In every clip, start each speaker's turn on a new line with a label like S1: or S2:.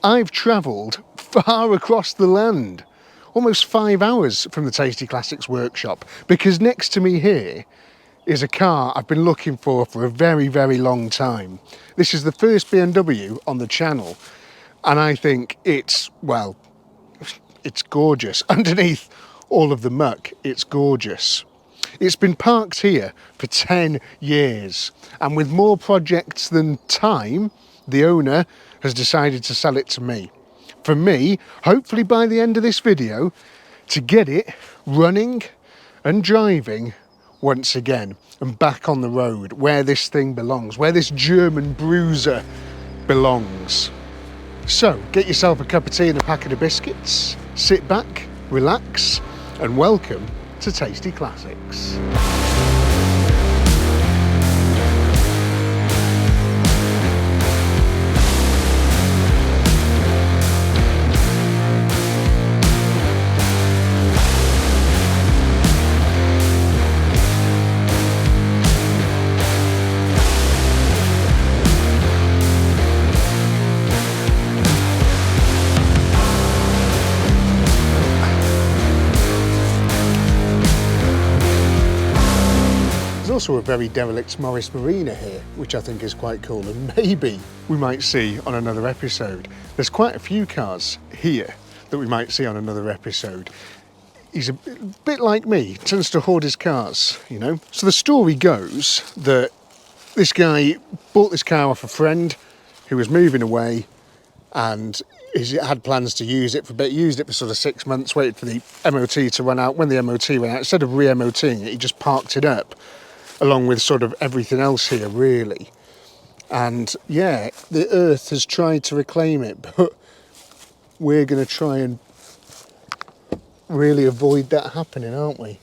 S1: I've travelled far across the land, almost 5 hours from the Tasty Classics workshop, because next to me here is a car I've been looking for a very, very long time. This is the first BMW on the channel, and I think it's, well, it's gorgeous. Underneath all of the muck, it's gorgeous. It's been parked here for 10 years, and with more projects than time, the owner has decided to sell it to me. For me, hopefully by the end of this video, to get it running and driving once again and back on the road where this thing belongs, where this German BRUISER belongs. So get yourself a cup of tea and a packet of biscuits, sit back, relax, and welcome to Tasty Classics. Also a very derelict Morris Marina here, which I think is quite cool, and maybe we might see on another episode. There's quite a few cars here that we might see on another episode. He's a bit like me, tends to hoard his cars, you know. So the story goes that this guy bought this car off a friend who was moving away, and he had plans to use it for a bit. He used it for sort of 6 months, waited for the MOT to run out. When the MOT ran out, instead of re-MOTing it, he just parked it up along with sort of everything else here, really. And yeah, the earth has tried to reclaim it, but we're going to try and really avoid that happening, aren't we?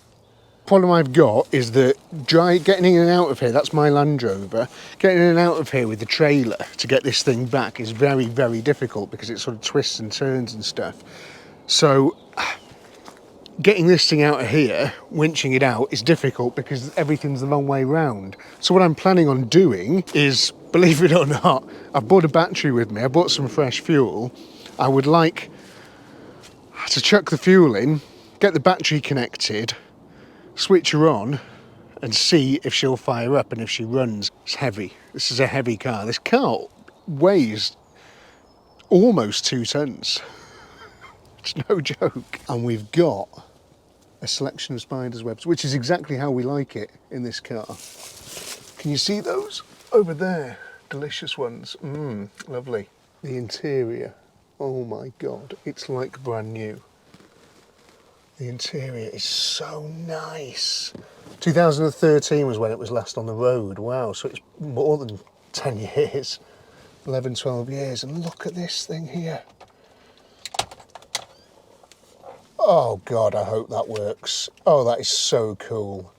S1: Problem I've got is that getting in and out of here, that's my Land Rover, getting in and out of here with the trailer to get this thing back is very, very difficult because it sort of twists and turns and stuff. So getting this thing out of here, winching it out, is difficult because everything's a long way round. So what I'm planning on doing is, believe it or not, I've bought a battery with me, I bought some fresh fuel. I would like to chuck the fuel in, get the battery connected, switch her on, and see if she'll fire up and if she runs. It's heavy. This is a heavy car. This car weighs almost 2 tons. It's no joke. And we've got a selection of spider's webs, which is exactly how we like it in this car. Can you see those? Over there. Delicious ones. Lovely. The interior. Oh my God. It's like brand new. The interior is so nice. 2013 was when it was last on the road. Wow. So it's more than 10 years. 11, 12 years. And look at this thing here. Oh God, I hope that works. Oh, that is so cool.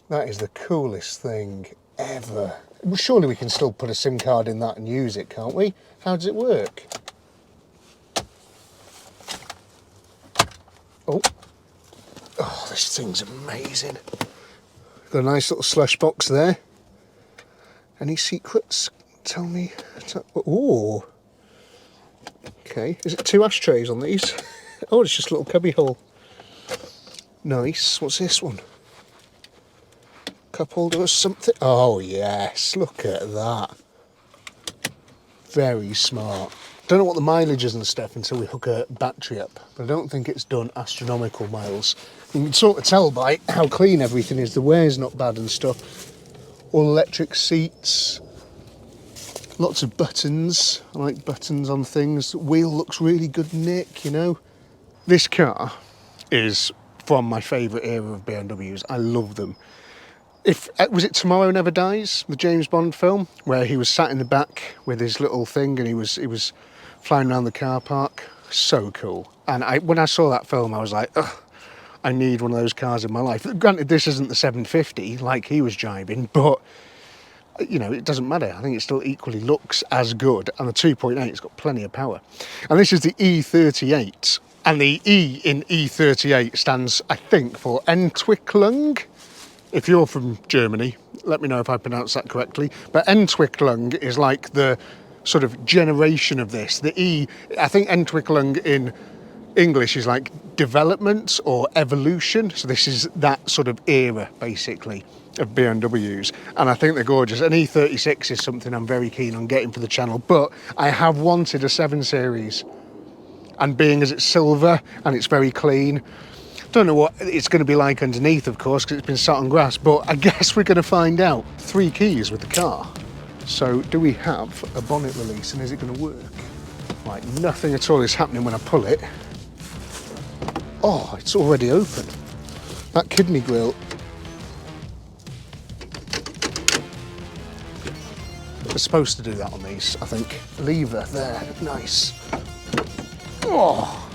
S1: That is the coolest thing ever. Surely we can still put a SIM card in that and use it, can't we? How does it work? Oh, this thing's amazing. Got a nice little slush box there. Any secrets? Tell me. Oh. Okay, is it 2 ashtrays on these? Oh, it's just a little cubby hole. Nice. What's this one? Cup holder or something? Oh, yes. Look at that. Very smart. Don't know what the mileage is and stuff until we hook a battery up, but I don't think it's done astronomical miles. You can sort of tell by how clean everything is. The wear's not bad and stuff. All electric seats. Lots of buttons. I like buttons on things. The wheel looks really good nick, you know. This car is from my favourite era of BMWs. I love them. Was it Tomorrow Never Dies, the James Bond film, where he was sat in the back with his little thing and he was flying around the car park? So cool. And when I saw that film, I was like, ugh, I need one of those cars in my life. Granted, this isn't the 750 like he was driving, but you know, it doesn't matter. I think it still equally looks as good. And the 2.8's got plenty of power. And this is the E38. And the E in E38 stands, I think, for Entwicklung. If you're from Germany, let me know if I pronounce that correctly. But Entwicklung is like the sort of generation of this. The E, I think Entwicklung in English is like development or evolution. So this is that sort of era, basically, of BMWs. And I think they're gorgeous. An E36 is something I'm very keen on getting for the channel, but I have wanted a 7 Series. And being as it's silver and it's very clean, don't know what it's going to be like underneath, of course, because it's been sat on grass, but I guess we're going to find out. 3 keys with the car. So do we have a bonnet release, and is it going to work? Right, nothing at all is happening when I pull it. Oh, it's already open. That kidney grille. We're supposed to do that on these, I think. Lever there, nice. Oh,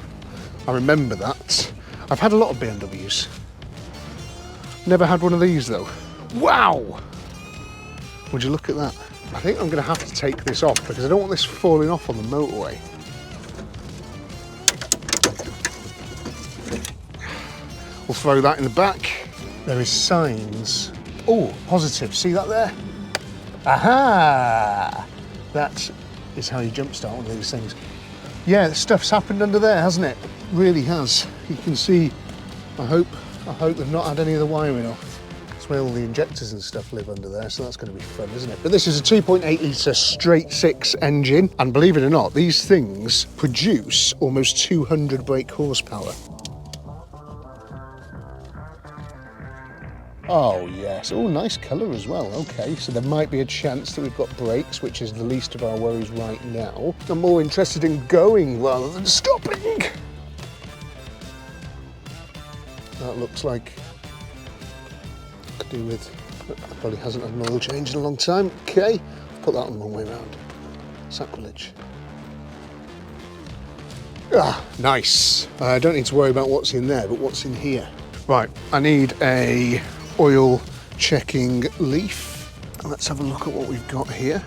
S1: I remember that. I've had a lot of BMWs. Never had one of these though. Wow! Would you look at that? I think I'm going to have to take this off because I don't want this falling off on the motorway. We'll throw that in the back. There is signs. Oh, positive. See that there? Aha! That is how you jumpstart one of these things. Yeah, the stuff's happened under there, hasn't it? Really has. You can see, I hope they've not had any of the wiring off. That's where all the injectors and stuff live under there, so that's going to be fun, isn't it? But this is a 2.8 litre straight 6 engine, and believe it or not, these things produce almost 200 brake horsepower. Oh yes, oh nice colour as well. Okay, so there might be a chance that we've got brakes, which is the least of our worries right now. I'm more interested in going rather than stopping. That looks like could do with, probably hasn't had an oil change in a long time. Okay, put that on the wrong way around. Sacrilege. Ah, nice. I don't need to worry about what's in there, but what's in here. Right, I need a oil checking leaf. Let's have a look at what we've got here.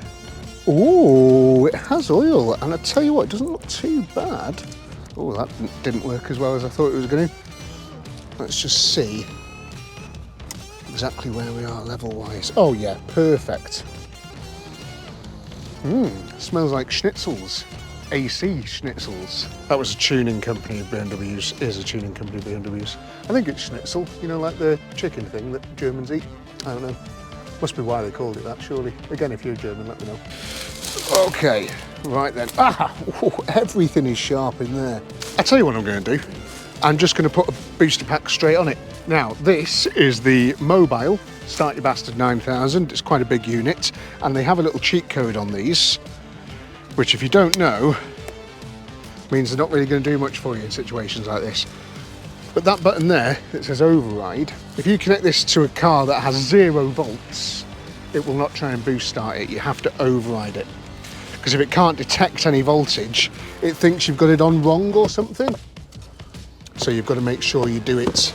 S1: Oh, it has oil, and I tell you what, it doesn't look too bad. Oh, that didn't work as well as I thought it was going to. Let's just see exactly where we are level-wise. Oh yeah, perfect. Smells like schnitzels. AC schnitzels. That was a tuning company of BMWs, is a tuning company of BMWs. I think it's schnitzel, you know, like the chicken thing that Germans eat. I don't know. Must be why they called it that, surely. Again, if you're German, let me know. Okay, right then. Ah, oh, everything is sharp in there. I'll tell you what I'm going to do. I'm just going to put a booster pack straight on it. Now, this is the mobile Start Your Bastard 9000. It's quite a big unit, and they have a little cheat code on these, which, if you don't know, means they're not really going to do much for you in situations like this. But that button there that says override, if you connect this to a car that has 0 volts, it will not try and boost start it. You have to override it. Because if it can't detect any voltage, it thinks you've got it on wrong or something. So you've got to make sure you do it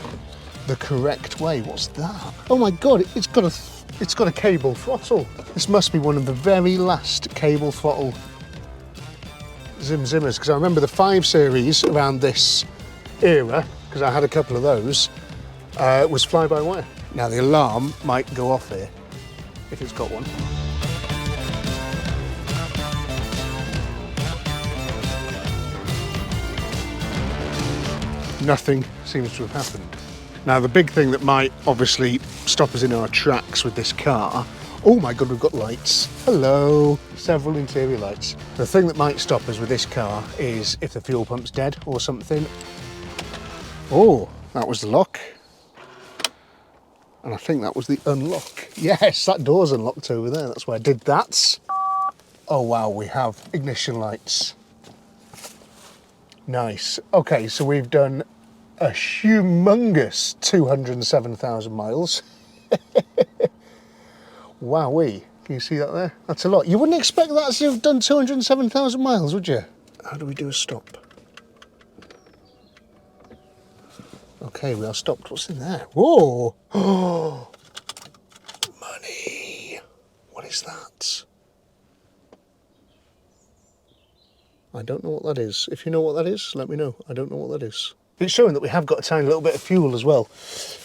S1: the correct way. What's that? Oh my God, it's got a cable throttle. This must be one of the very last cable throttle Zimmers, because I remember the 5 Series around this era, because I had a couple of those, was fly-by-wire. Now the alarm might go off here, if it's got one. Nothing seems to have happened. Now the big thing that might obviously stop us in our tracks with this car, oh my God, we've got lights. Hello, several interior lights. The thing that might stop us with this car is if the fuel pump's dead or something. Oh, that was the lock. And I think that was the unlock. Yes, that door's unlocked over there. That's why I did that. Oh wow, we have ignition lights. Nice. Okay, so we've done a humongous 207,000 miles. Wowee, can you see that there? That's a lot. You wouldn't expect that to have done 207,000 miles, would you? How do we do a stop? Okay, we are stopped. What's in there? Whoa! Oh, money. What is that? I don't know what that is. If you know what that is, let me know. I don't know what that is. It's showing that we have got a tiny little bit of fuel as well.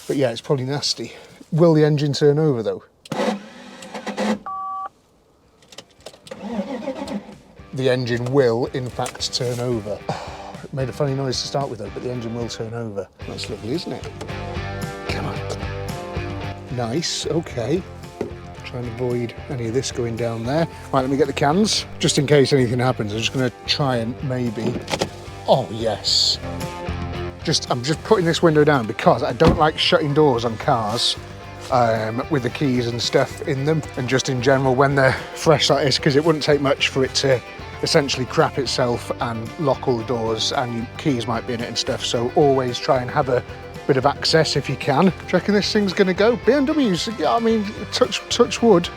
S1: But yeah, it's probably nasty. Will the engine turn over though? the engine will in fact turn over. It made a funny noise to start with though, but the engine will turn over. That's lovely, isn't it? Come on. Nice, okay. Try and avoid any of this going down there. Right, let me get the cans. Just in case anything happens, I'm just gonna try and maybe, oh yes. I'm just putting this window down because I don't like shutting doors on cars with the keys and stuff in them, and just in general when they're fresh like this, because it wouldn't take much for it to essentially crap itself and lock all the doors, and your keys might be in it and stuff. So always try and have a bit of access if you can. Do you reckon this thing's gonna go? BMWs, I mean, touch wood.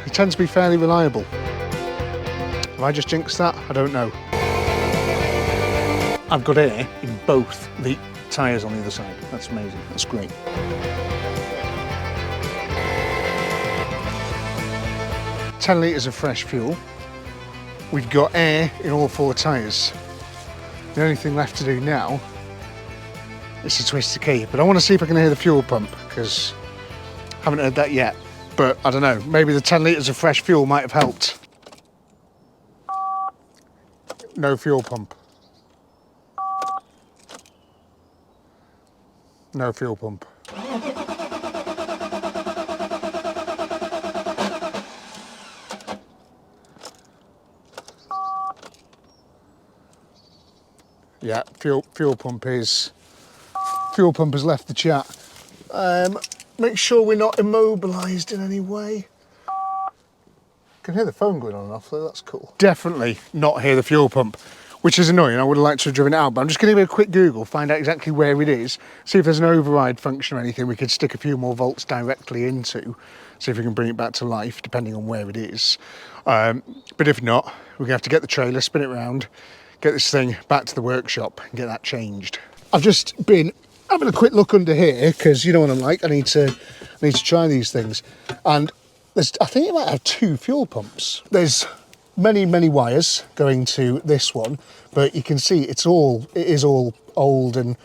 S1: It tends to be fairly reliable. Have I just jinxed that? I don't know. I've got air in both the tyres on the other side. That's amazing, that's great. $10 litres of fresh fuel. We've got air in all 4 tyres. The only thing left to do now is to twist the key, but I want to see if I can hear the fuel pump, because I haven't heard that yet. But I don't know, maybe the 10 litres of fresh fuel might have helped. No fuel pump. No fuel pump. Yeah, fuel pump has left the chat. Make sure we're not immobilised in any way. Can hear the phone going on and off though, that's cool. Definitely not hear the fuel pump, which is annoying. I would have liked to have driven it out, but I'm just going to give it a quick Google, find out exactly where it is, see if there's an override function or anything we could stick a few more volts directly into, see if we can bring it back to life, depending on where it is. But if not, we're going to have to get the trailer, spin it around, get this thing back to the workshop and get that changed. I've just been having a quick look under here, because you know what I'm like, I need to try these things. And I think it might have 2 fuel pumps. There's many wires going to this one, but you can see it is all old and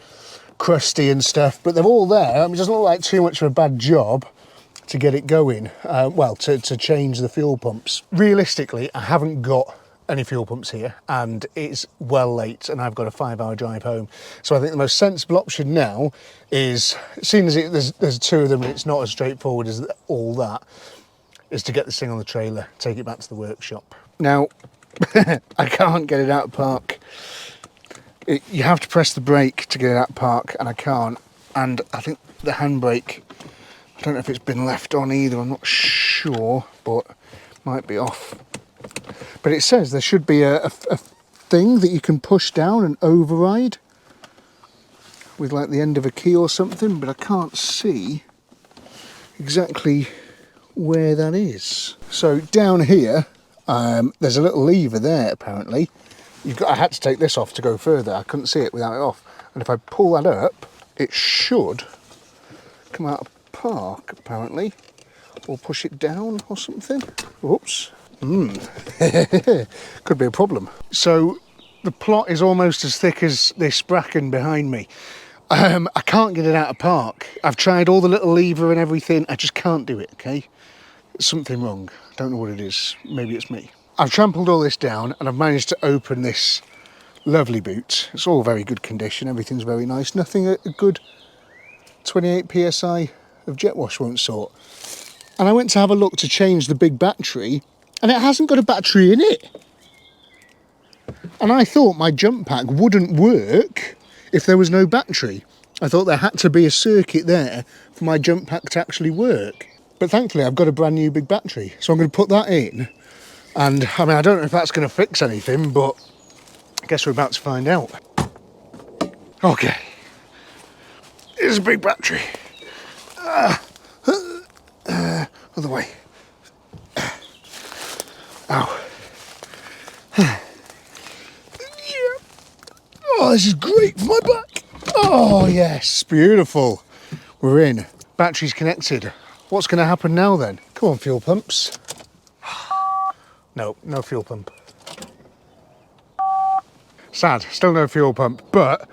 S1: crusty and stuff, but they're all there. I mean, it doesn't look like too much of a bad job to get it going, well, to change the fuel pumps. Realistically, I haven't got any fuel pumps here, and it's well late and I've got a 5-hour drive home. So I think the most sensible option now is, seeing as there's 2 of them and it's not as straightforward as all that, is to get this thing on the trailer, take it back to the workshop. Now, I can't get it out of park. You have to press the brake to get it out of park, and I can't. And I think the handbrake, I don't know if it's been left on either, I'm not sure, but might be off. But it says there should be a thing that you can push down and override with like the end of a key or something, but I can't see exactly where that is. So down here, there's a little lever there apparently. I had to take this off to go further. I couldn't see it without it off. And if I pull that up, it should come out of park apparently, or push it down or something. Whoops. Could be a problem. So the plot is almost as thick as this bracken behind me. I can't get it out of park. I've tried all the little lever and everything. I just can't do it, okay? There's something wrong. I don't know what it is. Maybe it's me. I've trampled all this down and I've managed to open this lovely boot. It's all very good condition. Everything's very nice. Nothing a good 28 psi of jet wash won't sort. And I went to have a look to change the big battery, and it hasn't got a battery in it. And I thought my jump pack wouldn't work if there was no battery. I thought there had to be a circuit there for my jump pack to actually work. But thankfully I've got a brand new big battery, so I'm going to put that in. And I mean, I don't know if that's going to fix anything, but I guess we're about to find out. Okay, here's a big battery. Other way. Ow. Oh, this is great for my back. Oh yes, beautiful. We're in. Battery's connected. What's going to happen now then? Come on, fuel pumps. No fuel pump. Sad, still no fuel pump, but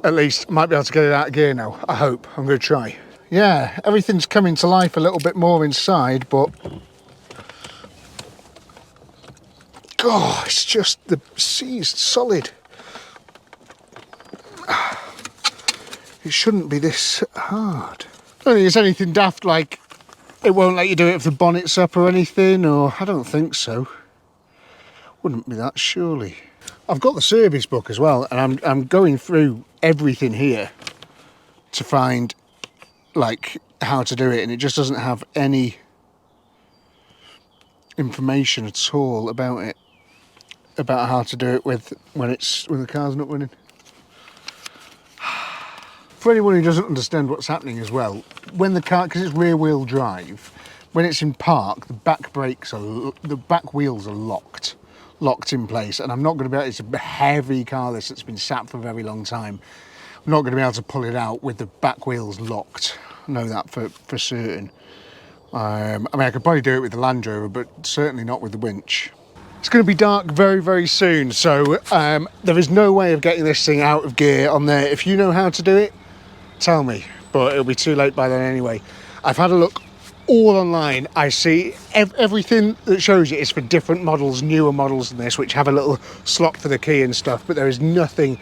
S1: at least might be able to get it out of gear now. I hope. I'm going to try. Yeah, everything's coming to life a little bit more inside, but God, it's just the seized solid. It shouldn't be this hard. I don't think it's anything daft like it won't let you do it if the bonnet's up or anything, or I don't think so. Wouldn't be that, surely. I've got the service book as well, and I'm going through everything here to find like how to do it, and it just doesn't have any information at all about it, about how to do it when the car's not running. For anyone who doesn't understand what's happening as well, when the car, because it's rear wheel drive, when it's in park, the back wheels are locked in place, and I'm not going to be able, it's a heavy car this that's been sat for a very long time. I'm not going to be able to pull it out with the back wheels locked. I know that for certain. I mean, I could probably do it with the Land Rover, but certainly not with the winch. It's going to be dark very, very soon, so there is no way of getting this thing out of gear on there. If you know how to do it, tell me, but it'll be too late by then anyway. I've had a look all online. I see everything that shows it is for different models, newer models than this, which have a little slot for the key and stuff, but there is nothing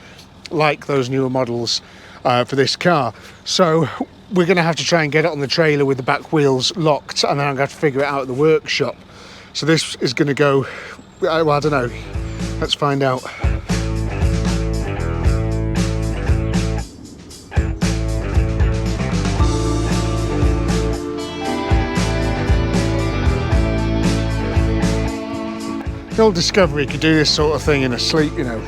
S1: like those newer models for this car. So we're going to have to try and get it on the trailer with the back wheels locked, and then I'm going to have to figure it out at the workshop. So this is going to go, well, I don't know, let's find out. The old Discovery could do this sort of thing in a sleep, you know.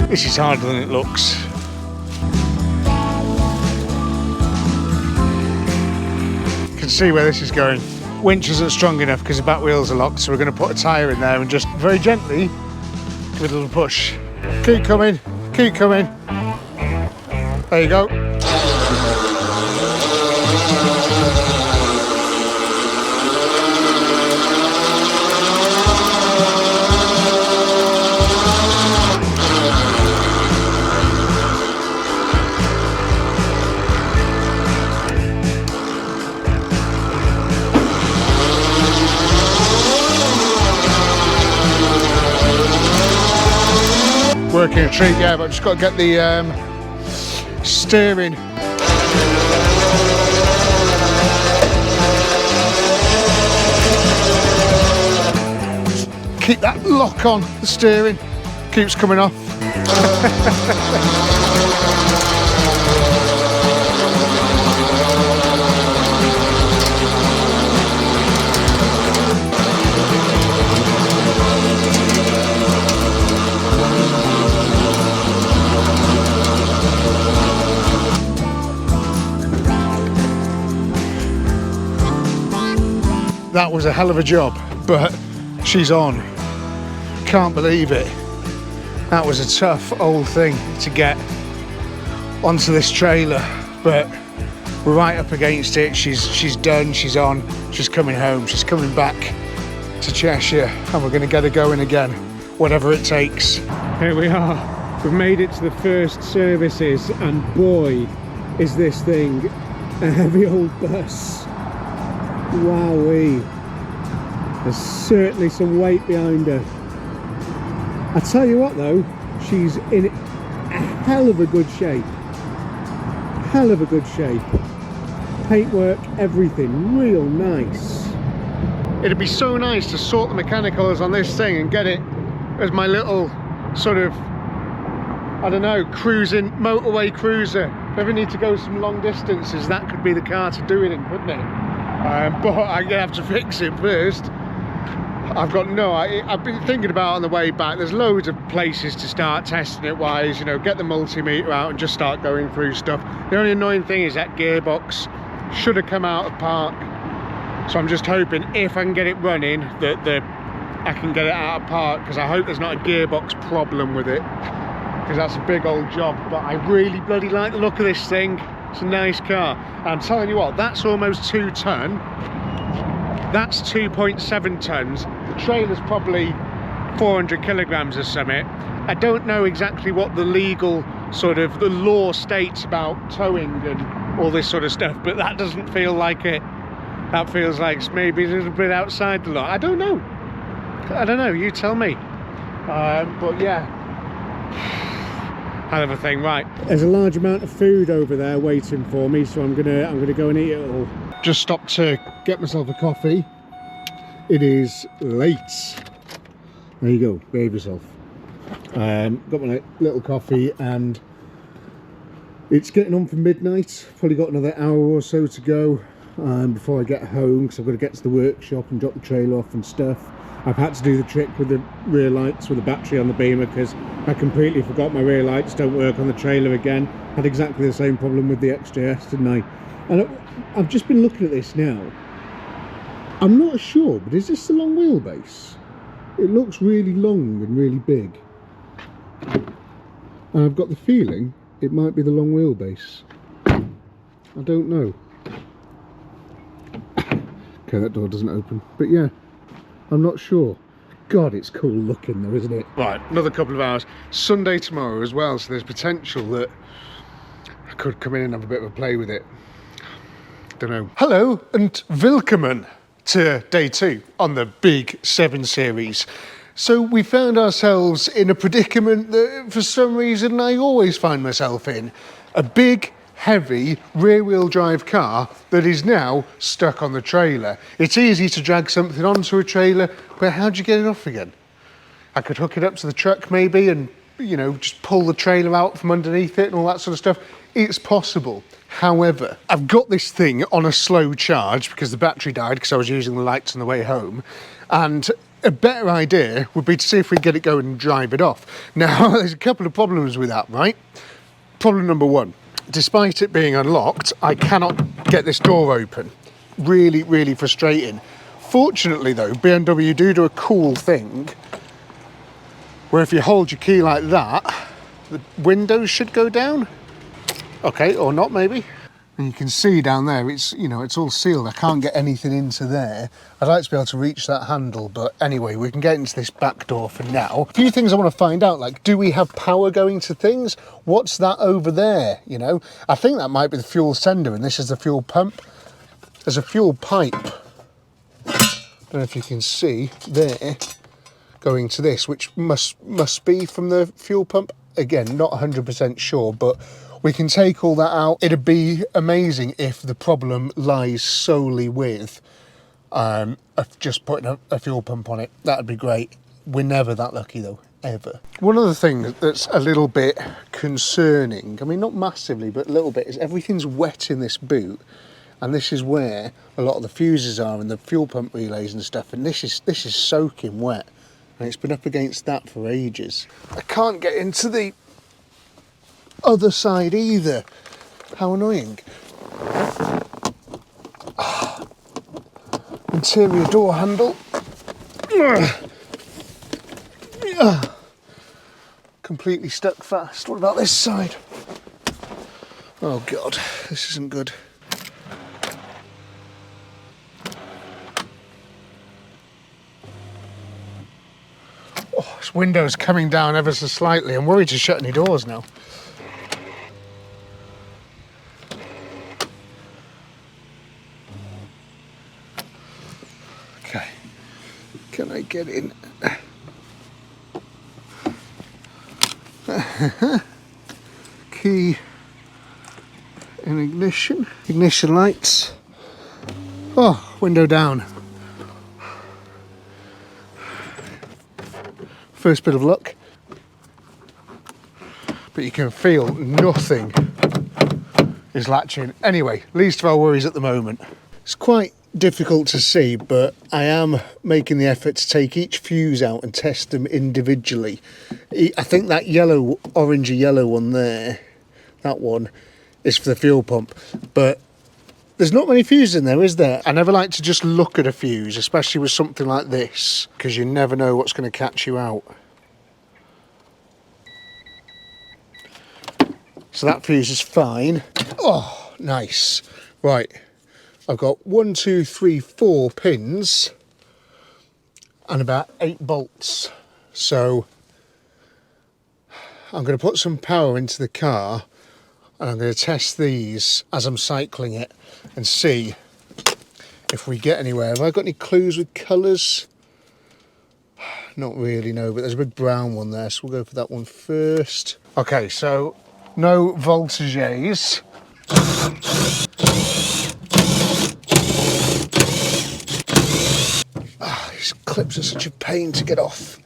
S1: This is harder than it looks. You can see where this is going. Winch isn't strong enough because the back wheels are locked, so we're going to put a tyre in there and just very gently give it a little push. Keep coming, keep coming. There you go. Working a treat, yeah, but I've just got to get the steering. Keep that lock on, the steering keeps coming off. That was a hell of a job, but she's on. Can't believe it. That was a tough old thing to get onto this trailer, but we're right up against it. She's done, she's on, she's coming home, she's coming back to Cheshire, and we're going to get her going again, whatever it takes. Here we are. We've made it to the first services, and boy, is this thing a heavy old bus. Wowee, there's certainly some weight behind her. I tell you what though, she's in a hell of a good shape. Hell of a good shape. Paintwork, everything, real nice. It'd be so nice to sort the mechanicals on this thing and get it as my little sort of, I don't know, cruising, motorway cruiser. If I ever need to go some long distances, that could be the car to do it in, couldn't it? But I'm gonna have to fix it first. I've been thinking about on the way back, there's loads of places to start testing it wise, you know, get the multimeter out and just start going through stuff. The only annoying thing is that gearbox should have come out of park, so I'm just hoping if I can get it running that I can get it out of park, because I hope there's not a gearbox problem with it, because that's a big old job, but I really bloody like the look of this thing. It's a nice car. I'm telling you what, that's almost 2 ton. That's 2.7 tons. The trailer's probably 400 kilograms or something. I don't know exactly what the legal sort of the law states about towing and all this sort of stuff, but that doesn't feel like it. That feels like it's maybe a little bit outside the law. I don't know. I don't know, you tell me. But yeah, hell of a thing. Right, there's a large amount of food over there waiting for me, so I'm gonna go and eat it all. Just stopped to get myself a coffee. It is late. There you go, behave yourself. Got my little coffee, and it's getting on for midnight. Probably got another hour or so to go before I get home, because I've got to get to the workshop and drop the trailer off and stuff. I've had to do the trick with the rear lights with the battery on the Beamer, because I completely forgot my rear lights don't work on the trailer again. Had exactly the same problem with the XJS, didn't I? And I've just been looking at this now. I'm not sure, but is this the long wheelbase? It looks really long and really big. And I've got the feeling it might be the long wheelbase. I don't know. Okay, that door doesn't open. But yeah, I'm not sure. God, it's cool looking though, isn't it? Right, another couple of hours. Sunday tomorrow as well, so there's potential that I could come in and have a bit of a play with it. Don't know. Hello and welcome to day 2 on the Big 7 series. So we found ourselves in a predicament that for some reason I always find myself in. A big, heavy, rear-wheel drive car that is now stuck on the trailer. It's easy to drag something onto a trailer, but how do you get it off again? I could hook it up to the truck maybe and, you know, just pull the trailer out from underneath it and all that sort of stuff. It's possible. However, I've got this thing on a slow charge because the battery died because I was using the lights on the way home, and a better idea would be to see if we can get it going and drive it off. Now, there's a couple of problems with that, right? Problem number 1, despite it being unlocked, I cannot get this door open. Really, really frustrating. Fortunately though, BMW do a cool thing where if you hold your key like that, the windows should go down. Okay, or not maybe. And you can see down there, it's, you know, it's all sealed. I can't get anything into there. I'd like to be able to reach that handle, but anyway, we can get into this back door for now. A few things I want to find out, like, do we have power going to things? What's that over there, you know? I think that might be the fuel sender, and this is the fuel pump. There's a fuel pipe. I don't know if you can see there, going to this, which must be from the fuel pump. Again, not 100% sure, but we can take all that out. It'd be amazing if the problem lies solely with just putting a fuel pump on it. That'd be great. We're never that lucky though, ever. One other thing that's a little bit concerning, I mean not massively, but a little bit, is everything's wet in this boot. And this is where a lot of the fuses are and the fuel pump relays and stuff. And this is soaking wet. And it's been up against that for ages. I can't get into the other side either. How annoying. Interior door handle. Completely stuck fast. What about this side? Oh God, this isn't good. Oh, this window's coming down ever so slightly. I'm worried to shut any doors now. Okay, can I get in? Key in ignition. Ignition lights. Oh, window down. First bit of luck. But you can feel nothing is latching. Anyway, least of our worries at the moment. It's quite difficult to see, but I am making the effort to take each fuse out and test them individually. I think that yellow, orangey yellow one there, that one is for the fuel pump, but there's not many fuses in there, is there? I never like to just look at a fuse, especially with something like this, because you never know what's going to catch you out. So that fuse is fine. Oh, nice. Right, I've got 1, 2, 3, 4 pins and about 8 bolts. So I'm going to put some power into the car and I'm going to test these as I'm cycling it and see if we get anywhere. Have I got any clues with colours? Not really, no, but there's a big brown one there, so we'll go for that one first. Okay, so no voltages. These clips are such a pain to get off.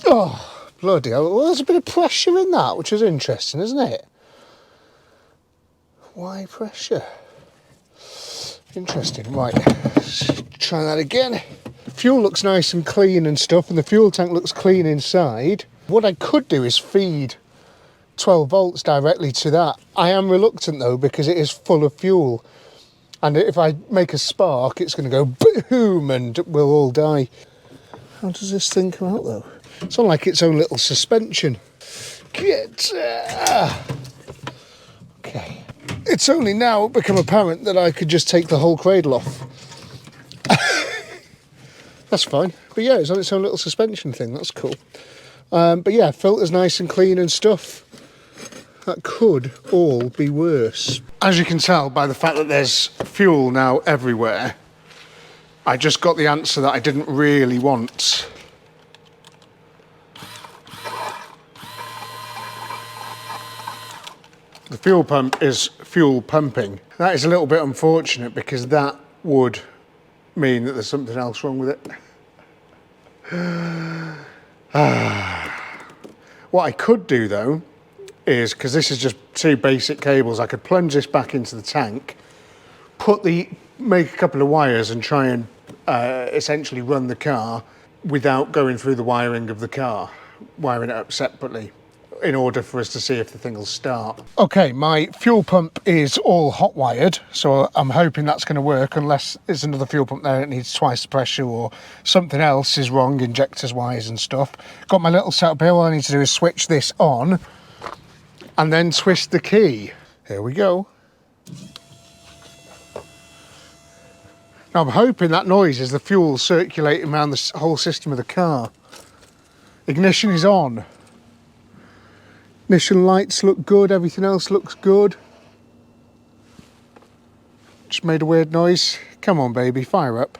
S1: Oh, bloody hell. Well, there's a bit of pressure in that, which is interesting, isn't it? Why pressure? Interesting. Right, let's try that again. The fuel looks nice and clean and stuff, and the fuel tank looks clean inside. What I could do is feed 12 volts directly to that. I am reluctant though, because it is full of fuel. And if I make a spark, it's going to go boom and we'll all die. How does this thing come out though? It's not like its own little suspension. Okay. It's only now become apparent that I could just take the whole cradle off. That's fine. But yeah, it's on its own little suspension thing. That's cool. But yeah, filter's nice and clean and stuff. That could all be worse. As you can tell by the fact that there's fuel now everywhere, I just got the answer that I didn't really want. The fuel pump is fuel pumping. That is a little bit unfortunate because that would mean that there's something else wrong with it. What I could do though is, because this is just 2 basic cables, I could plunge this back into the tank, make a couple of wires and try and essentially run the car without going through the wiring of the car, wiring it up separately, in order for us to see if the thing will start. Okay, my fuel pump is all hot wired, so I'm hoping that's going to work, unless there's another fuel pump there that needs twice the pressure or something else is wrong, injectors wise and stuff. Got my little setup here. All I need to do is switch this on and then twist the key. Here we go. Now I'm hoping that noise is the fuel circulating around the whole system of the car. Ignition is on. Ignition lights look good, everything else looks good. Just made a weird noise. Come on baby, fire up.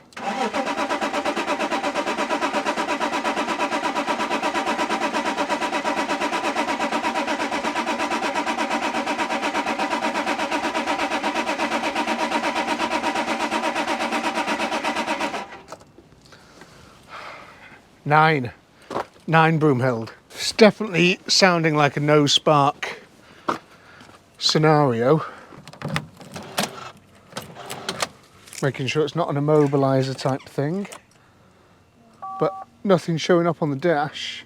S1: Nine Broomhild. It's definitely sounding like a no spark scenario. Making sure it's not an immobiliser type thing, but nothing showing up on the dash.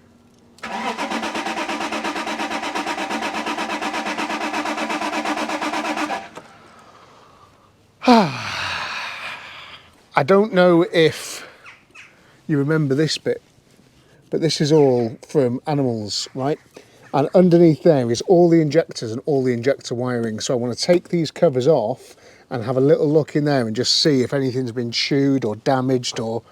S1: I don't know if you remember this bit, but this is all from animals, right? And underneath there is all the injectors and all the injector wiring. So I want to take these covers off and have a little look in there and just see if anything's been chewed or damaged or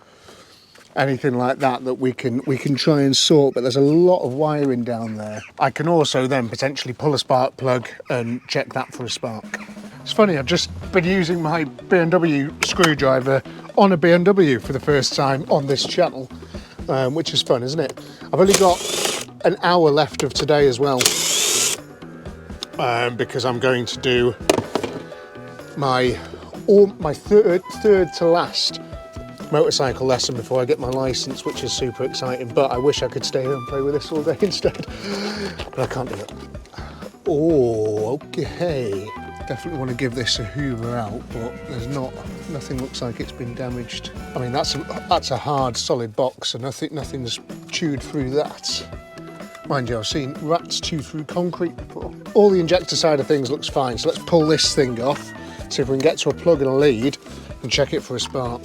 S1: anything like that we can try and sort. But there's a lot of wiring down there. I can also then potentially pull a spark plug and check that for a spark. It's funny, I've just been using my BMW screwdriver on a BMW for the first time on this channel. Which is fun, isn't it? I've only got an hour left of today as well, because I'm going to do my third to last motorcycle lesson before I get my license, which is super exciting. But I wish I could stay here and play with this all day instead, but I can't do it. Oh, okay. Definitely want to give this a hoover out, but there's nothing looks like it's been damaged. I mean, that's a hard, solid box, so nothing's chewed through that. Mind you, I've seen rats chew through concrete before. All the injector side of things looks fine, so let's pull this thing off, see if we can get to a plug and a lead, and check it for a spark.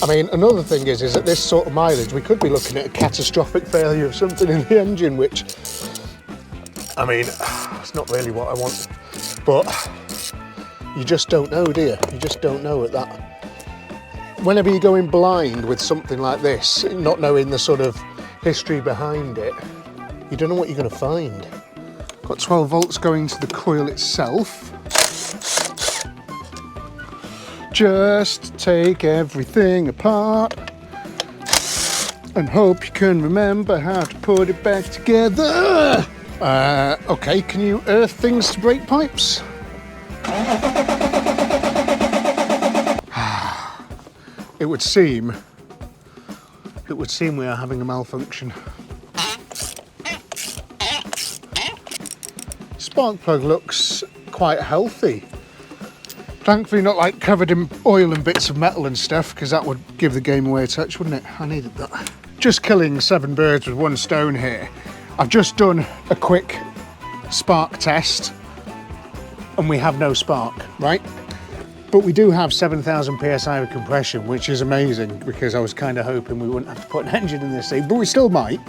S1: I mean, another thing is at this sort of mileage, we could be looking at a catastrophic failure of something in the engine, which, I mean, it's not really what I want. But you just don't know, do you? You just don't know at that. Whenever you're going blind with something like this, not knowing the sort of history behind it, you don't know what you're going to find. Got 12 volts going to the coil itself. Just take everything apart and hope you can remember how to put it back together. Okay, can you earth things to brake pipes? It would seem we are having a malfunction. Spark plug looks quite healthy. Thankfully not like covered in oil and bits of metal and stuff, because that would give the game away a touch, wouldn't it? I needed that. Just killing 7 birds with 1 stone here. I've just done a quick spark test and we have no spark, right? But we do have 7,000 PSI of compression, which is amazing, because I was kind of hoping we wouldn't have to put an engine in this thing, but we still might.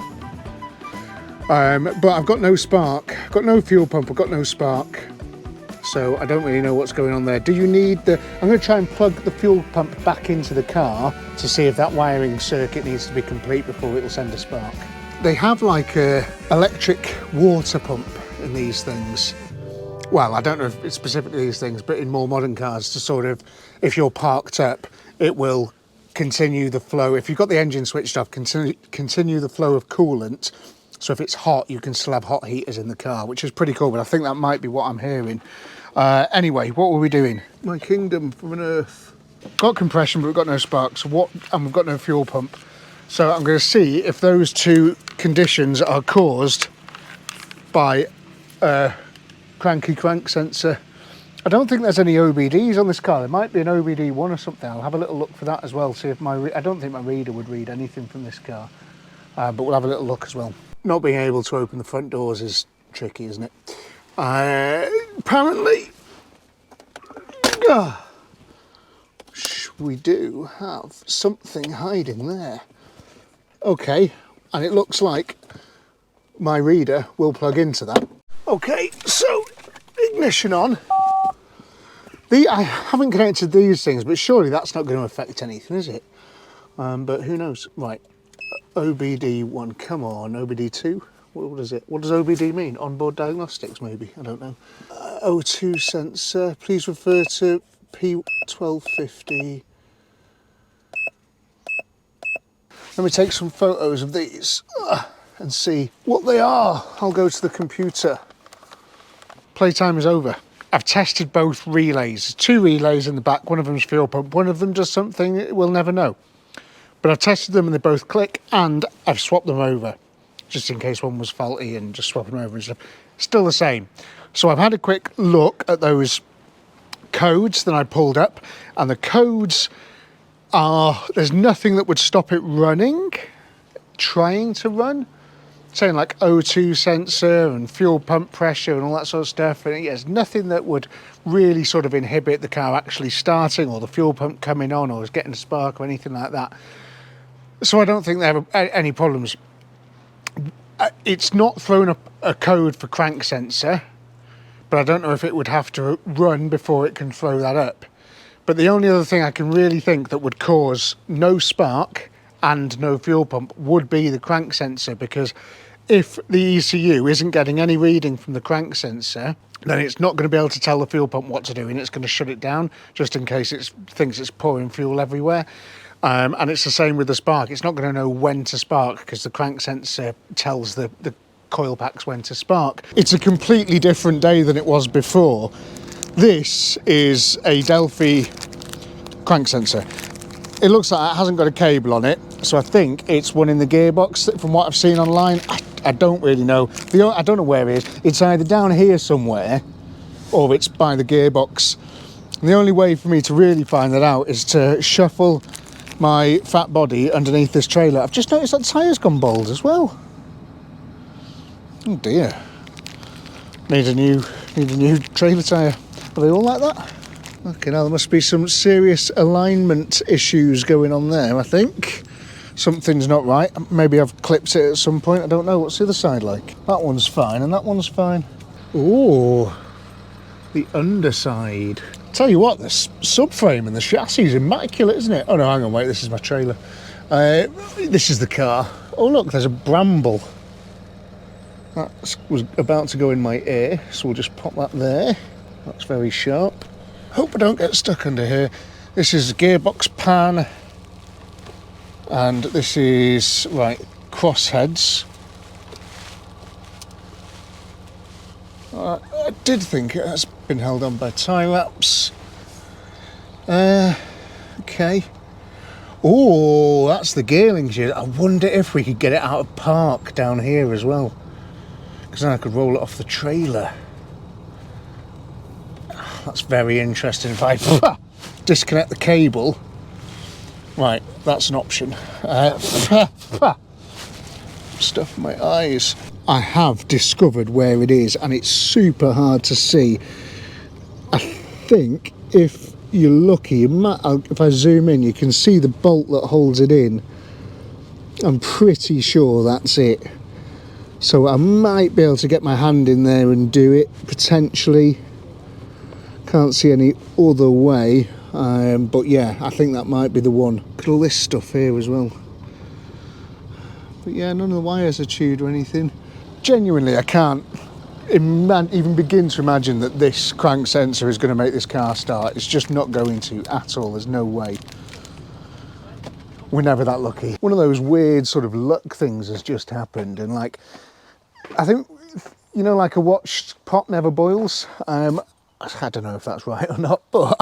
S1: But I've got no spark, got no fuel pump, I've got no spark. So I don't really know what's going on there. Do you need the... I'm going to try and plug the fuel pump back into the car to see if that wiring circuit needs to be complete before it'll send a spark. They have like a electric water pump in these things. Well, I don't know if it's specifically these things, but in more modern cars, to sort of, if you're parked up, it will continue the flow. If you've got the engine switched off, continue the flow of coolant. So if it's hot, you can still have hot heaters in the car, which is pretty cool, but I think that might be what I'm hearing. Anyway, what were we doing? My kingdom from an earth. Got compression, but we've got no sparks. And we've got no fuel pump. So I'm going to see if those two conditions are caused by cranky crank sensor. I don't think there's any OBDs on this car. There might be an OBD1 or something. I'll have a little look for that as well. See if I don't think my reader would read anything from this car, but we'll have a little look as well. Not being able to open the front doors is tricky, isn't it? Apparently, we do have something hiding there. Okay, and it looks like my reader will plug into that. Okay, so ignition on. I haven't connected these things, but surely that's not going to affect anything, is it? But who knows? Right, OBD1, come on, OBD2? What is it? What does OBD mean? Onboard diagnostics, maybe? I don't know. O2 sensor, please refer to P1250. Let me take some photos of these and see what they are. I'll go to the computer. Playtime is over. I've tested both relays. There's 2 relays in the back. One of them's fuel pump. One of them does something we'll never know. But I've tested them and they both click, and I've swapped them over, just in case one was faulty, and just swapping them over and stuff. Still the same. So I've had a quick look at those codes that I pulled up, and the codes are, there's nothing that would stop it running, trying to run. Saying like O2 sensor and fuel pump pressure and all that sort of stuff. And there's nothing that would really sort of inhibit the car actually starting, or the fuel pump coming on, or getting a spark or anything like that. So I don't think they have any problems. It's not thrown up a code for crank sensor, but I don't know if it would have to run before it can throw that up. But the only other thing I can really think that would cause no spark and no fuel pump would be the crank sensor, because if the ECU isn't getting any reading from the crank sensor, then it's not going to be able to tell the fuel pump what to do, and it's going to shut it down just in case it thinks it's pouring fuel everywhere. And it's the same with the spark. It's not going to know when to spark, because the crank sensor tells the coil packs when to spark. It's a completely different day than it was before. This is a Delphi crank sensor. It looks like it hasn't got a cable on it, so I think it's one in the gearbox from what I've seen online. I don't really know. I don't know where it is. It's either down here somewhere or it's by the gearbox. And the only way for me to really find that out is to shuffle my fat body underneath this trailer. I've just noticed that tyre's gone bald as well. Oh dear. Need a new trailer tyre. Are they all like that? Okay, now there must be some serious alignment issues going on there, I think. Something's not right. Maybe I've clipped it at some point, I don't know. What's the other side like? That one's fine and that one's fine. Ooh, the underside. Tell you what, the subframe and the chassis is immaculate, isn't it? Oh no, hang on, wait, this is my trailer. This is the car. Oh look, there's a bramble. That was about to go in my ear, so we'll just pop that there. That's very sharp. Hope I don't get stuck under here. This is gearbox pan. And this is, right, crossheads. I did think it has been held on by tie wraps. Okay. Oh, that's the gear link. I wonder if we could get it out of park down here as well. Because then I could roll it off the trailer. That's very interesting. If I disconnect the cable. Right, that's an option. Stuff in my eyes. I have discovered where it is and it's super hard to see. I think if you're lucky, if I zoom in, you can see the bolt that holds it in. I'm pretty sure that's it. So I might be able to get my hand in there and do it, potentially. Can't see any other way. But yeah, I think that might be the one. Look at all this stuff here as well. But yeah, none of the wires are chewed or anything. Genuinely, I can't even begin to imagine that this crank sensor is going to make this car start. It's just not going to at all. There's no way. We're never that lucky. One of those weird sort of luck things has just happened, and like, I think, you know, like a watched pot never boils. I don't know if that's right or not, but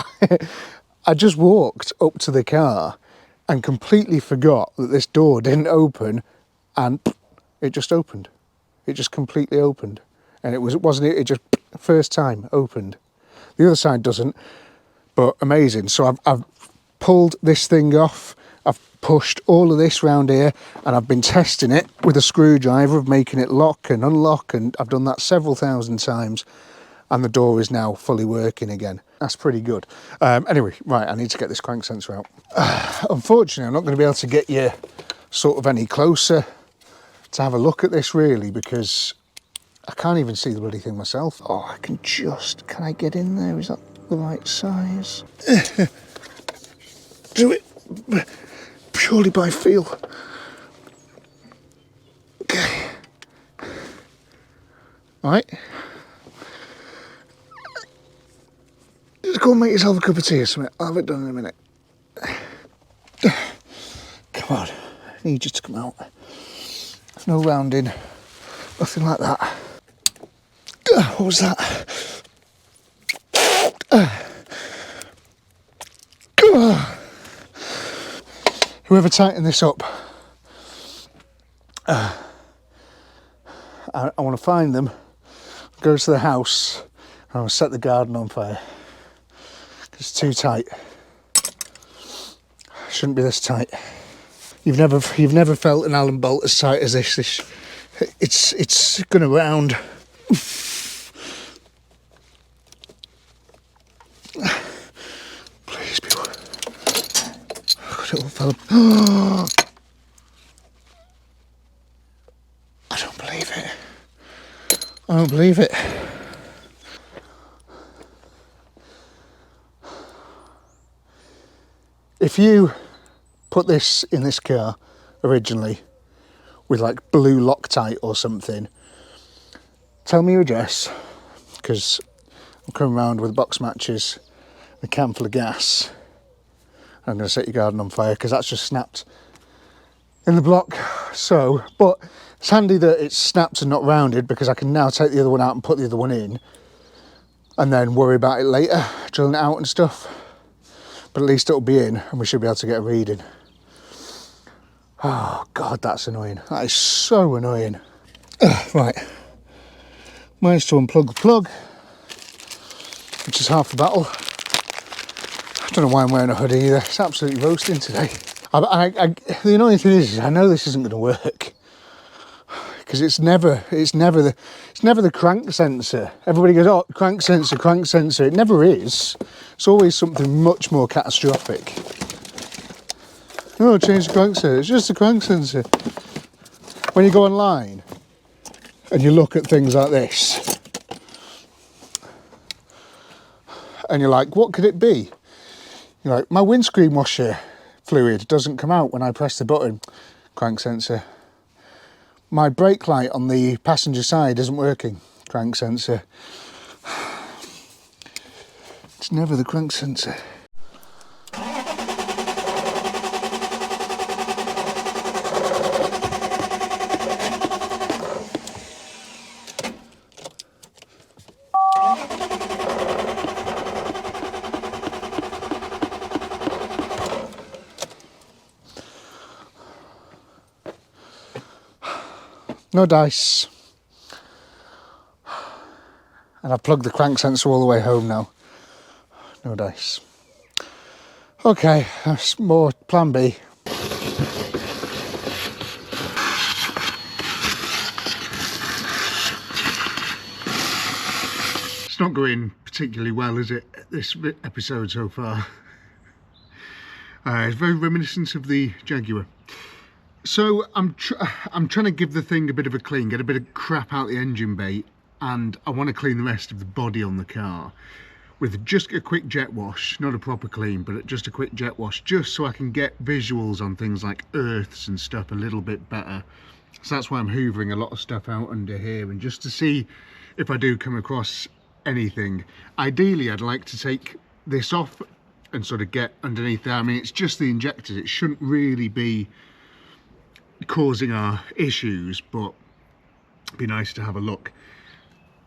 S1: I just walked up to the car and completely forgot that this door didn't open, and it just opened. It just completely opened. And it just first time opened. The other side doesn't, but amazing. So I've pulled this thing off. I've pushed all of this round here and I've been testing it with a screwdriver of making it lock and unlock, and I've done that several thousand times. And the door is now fully working again. That's pretty good. Anyway, right, I need to get this crank sensor out. Unfortunately, I'm not going to be able to get you sort of any closer to have a look at this really, because I can't even see the bloody thing myself. Oh, can I get in there? Is that the right size? Do it purely by feel. Okay. All right. Just go and make yourself a cup of tea or something. I'll have it done in a minute. Come on, I need you to come out. There's no rounding, nothing like that. What was that? Whoever tightened this up, I want to find them, go to the house, and I will set the garden on fire. It's too tight. Shouldn't be this tight. You've never felt an Allen bolt as tight as this. It's gonna round. Please, people. God, it all fell. I don't believe it. I don't believe it. If you put this in this car originally with like blue Loctite or something, tell me your address, because I'm coming round with box matches and a can full of gas. I'm going to set your garden on fire because that's just snapped in the block. So, but it's handy that it's snapped and not rounded, because I can now take the other one out and put the other one in and then worry about it later, drilling it out and stuff. But at least it'll be in and we should be able to get a reading. Oh God, that's annoying. That is so annoying. Right, managed to unplug the plug, which is half the battle. I don't know why I'm wearing a hoodie either. It's absolutely roasting today. The annoying thing is I know this isn't going to work, because it's never the crank sensor. Everybody goes, oh, crank sensor, crank sensor. It never is. It's always something much more catastrophic. Oh, change the crank sensor. It's just the crank sensor. When you go online and you look at things like this, and you're like, what could it be? You're like, my windscreen washer fluid doesn't come out when I press the button. Crank sensor. My brake light on the passenger side isn't working. Crank sensor. It's never the crank sensor. No dice. And I've plugged the crank sensor all the way home now. No dice. Okay, that's more plan B. It's not going particularly well, is it, this episode so far? It's very reminiscent of the Jaguar. So I'm trying to give the thing a bit of a clean, get a bit of crap out the engine bay, and I want to clean the rest of the body on the car with just a quick jet wash, not a proper clean, but just a quick jet wash, just so I can get visuals on things like earths and stuff a little bit better. So that's why I'm hoovering a lot of stuff out under here, and just to see if I do come across anything. Ideally, I'd like to take this off and sort of get underneath there. I mean, it's just the injectors. It shouldn't really be causing our issues, but it'd be nice to have a look.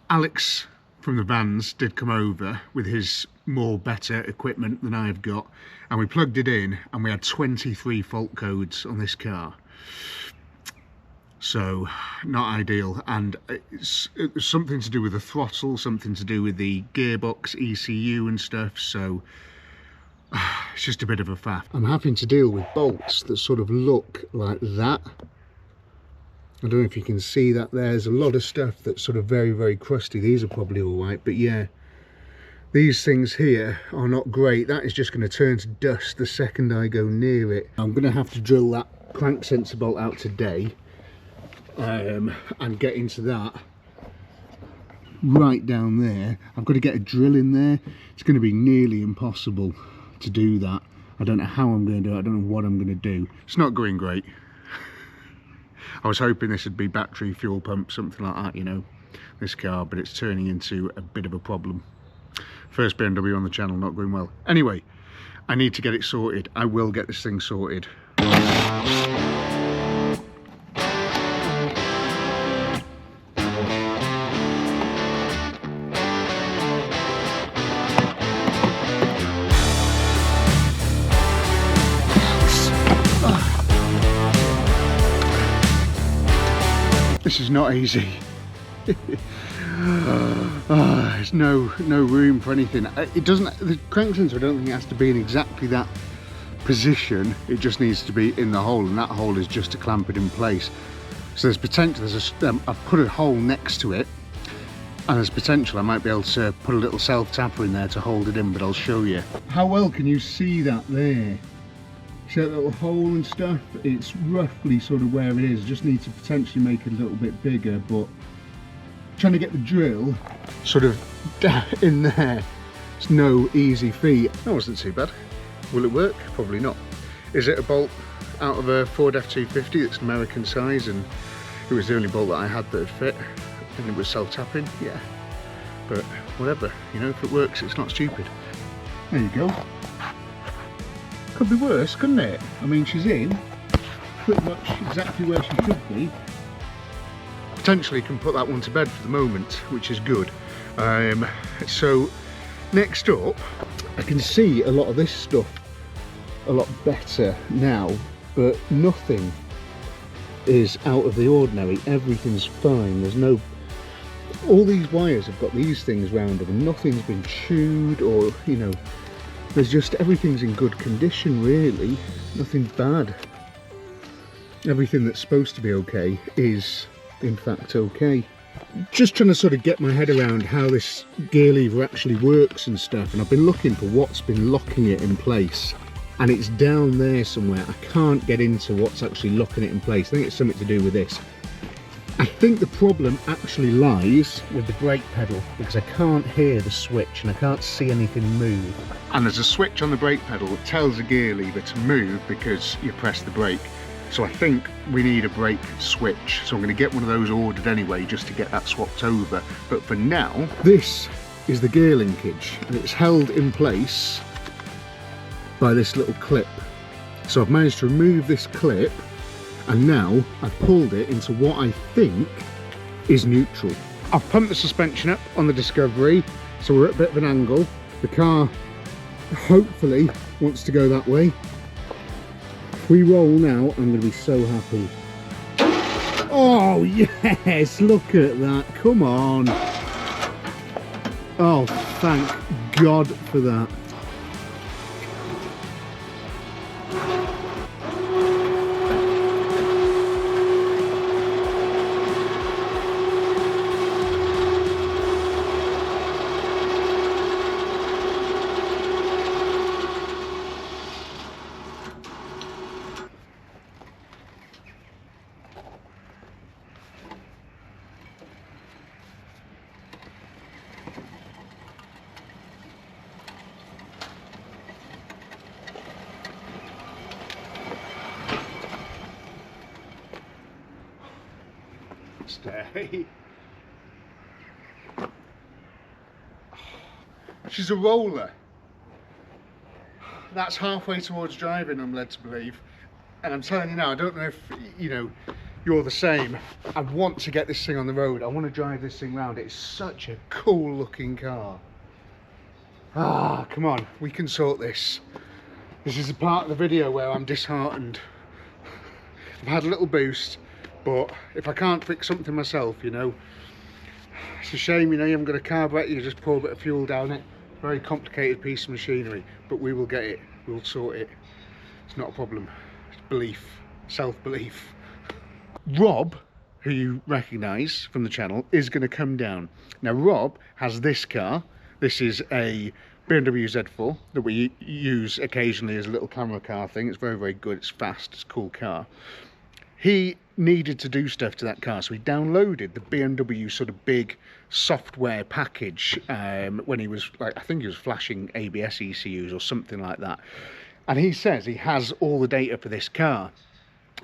S1: Alex from the Vans did come over with his better equipment than I've got, and we plugged it in and we had 23 fault codes on this car. So not ideal, and it's something to do with the throttle, something to do with the gearbox, ECU and stuff, so it's just a bit of a faff. I'm having to deal with bolts that sort of look like that. I don't know if you can see that. There's a lot of stuff that's sort of very, very crusty. These are probably all right, but yeah, these things here are not great. That is just going to turn to dust the second I go near it. I'm going to have to drill that crank sensor bolt out today and get into that right down there. I've got to get a drill in there. It's going to be nearly impossible to do that. I don't know how I'm going to do it. I don't know what I'm going to do. It's not going great. I was hoping this would be battery, fuel pump, something like that, you know, this car, but it's turning into a bit of a problem. First BMW on the channel, not going well. Anyway, I need to get it sorted. I will get this thing sorted. This is not easy. There's no room for anything. It doesn't. The crank sensor, I don't think it has to be in exactly that position. It just needs to be in the hole, and that hole is just to clamp it in place. So there's potential. I've put a hole next to it, and there's potential I might be able to put a little self tapper in there to hold it in. But I'll show you. How well can you see that there? See that little hole and stuff? It's roughly sort of where it is. Just need to potentially make it a little bit bigger, but trying to get the drill sort of down in there, it's no easy feat. That wasn't too bad. Will it work? Probably not. Is it a bolt out of a Ford F-250 that's American size, and it was the only bolt that I had that would fit, and it was self-tapping? Yeah, but whatever, you know, if it works, it's not stupid. There you go. Could be worse, couldn't it? I mean, she's in pretty much exactly where she should be. Potentially can put that one to bed for the moment, which is good. So next up, I can see a lot of this stuff a lot better now, but nothing is out of the ordinary. Everything's fine. There's no, all these wires have got these things round them, and nothing's been chewed, or, you know, there's just, everything's in good condition really, nothing bad. Everything that's supposed to be okay is in fact okay. Just trying to sort of get my head around how this gear lever actually works and stuff, and I've been looking for what's been locking it in place, and it's down there somewhere. I can't get into what's actually locking it in place. I think it's something to do with this. I think the problem actually lies with the brake pedal, because I can't hear the switch and I can't see anything move. And there's a switch on the brake pedal that tells the gear lever to move because you press the brake. So I think we need a brake switch. So I'm going to get one of those ordered anyway, just to get that swapped over. But for now, this is the gear linkage, and it's held in place by this little clip. So I've managed to remove this clip, and now I've pulled it into what I think is neutral. I've pumped the suspension up on the Discovery, so we're at a bit of an angle. The car hopefully wants to go that way. If we roll now, I'm going to be so happy. Oh yes, look at that, come on. Oh, thank God for that. Stay. She's a roller. That's halfway towards driving, I'm led to believe. And I'm telling you now, I don't know if, you know, you're the same. I want to get this thing on the road. I want to drive this thing round. It's such a cool looking car. Ah, come on, we can sort this. This is a part of the video where I'm disheartened. I've had a little boost, but if I can't fix something myself, you know, it's a shame, you know, you haven't got a carburetor, you just pour a bit of fuel down it. Very complicated piece of machinery, but we will get it, we'll sort it. It's not a problem. It's belief, self-belief. Rob, who you recognise from the channel, is going to come down. Now Rob has this car. This is a BMW Z4 that we use occasionally as a little camera car thing. It's very, very good, it's fast, it's a cool car. He needed to do stuff to that car, so he downloaded the BMW sort of big software package when he was, like, I think he was flashing ABS ECUs or something like that. And he says he has all the data for this car.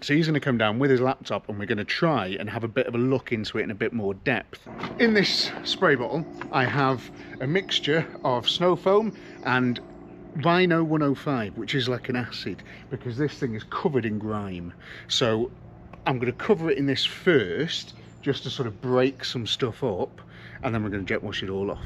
S1: So he's going to come down with his laptop and we're going to try and have a bit of a look into it in a bit more depth. In this spray bottle, I have a mixture of snow foam and Rhino 105, which is like an acid, because this thing is covered in grime. So I'm going to cover it in this first, just to sort of break some stuff up, and then we're going to jet wash it all off.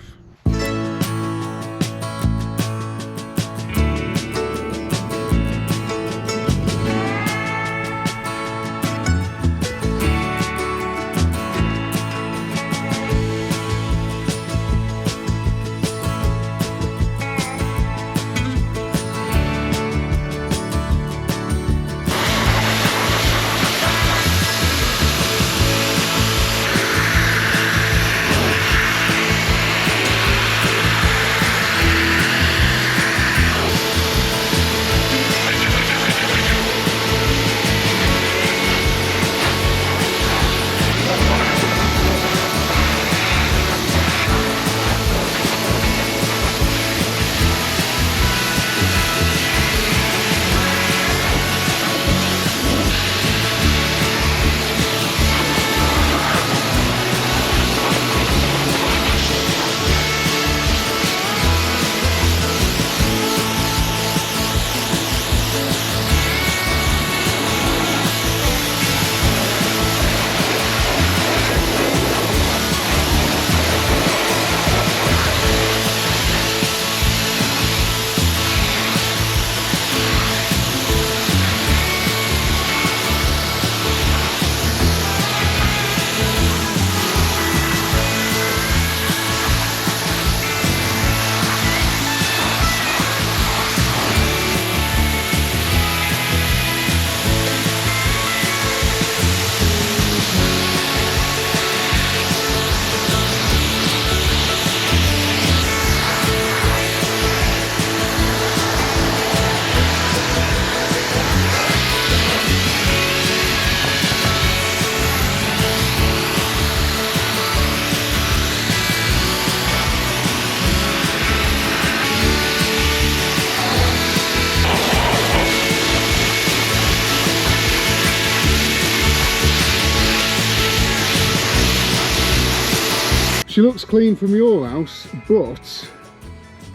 S1: She looks clean from your house, but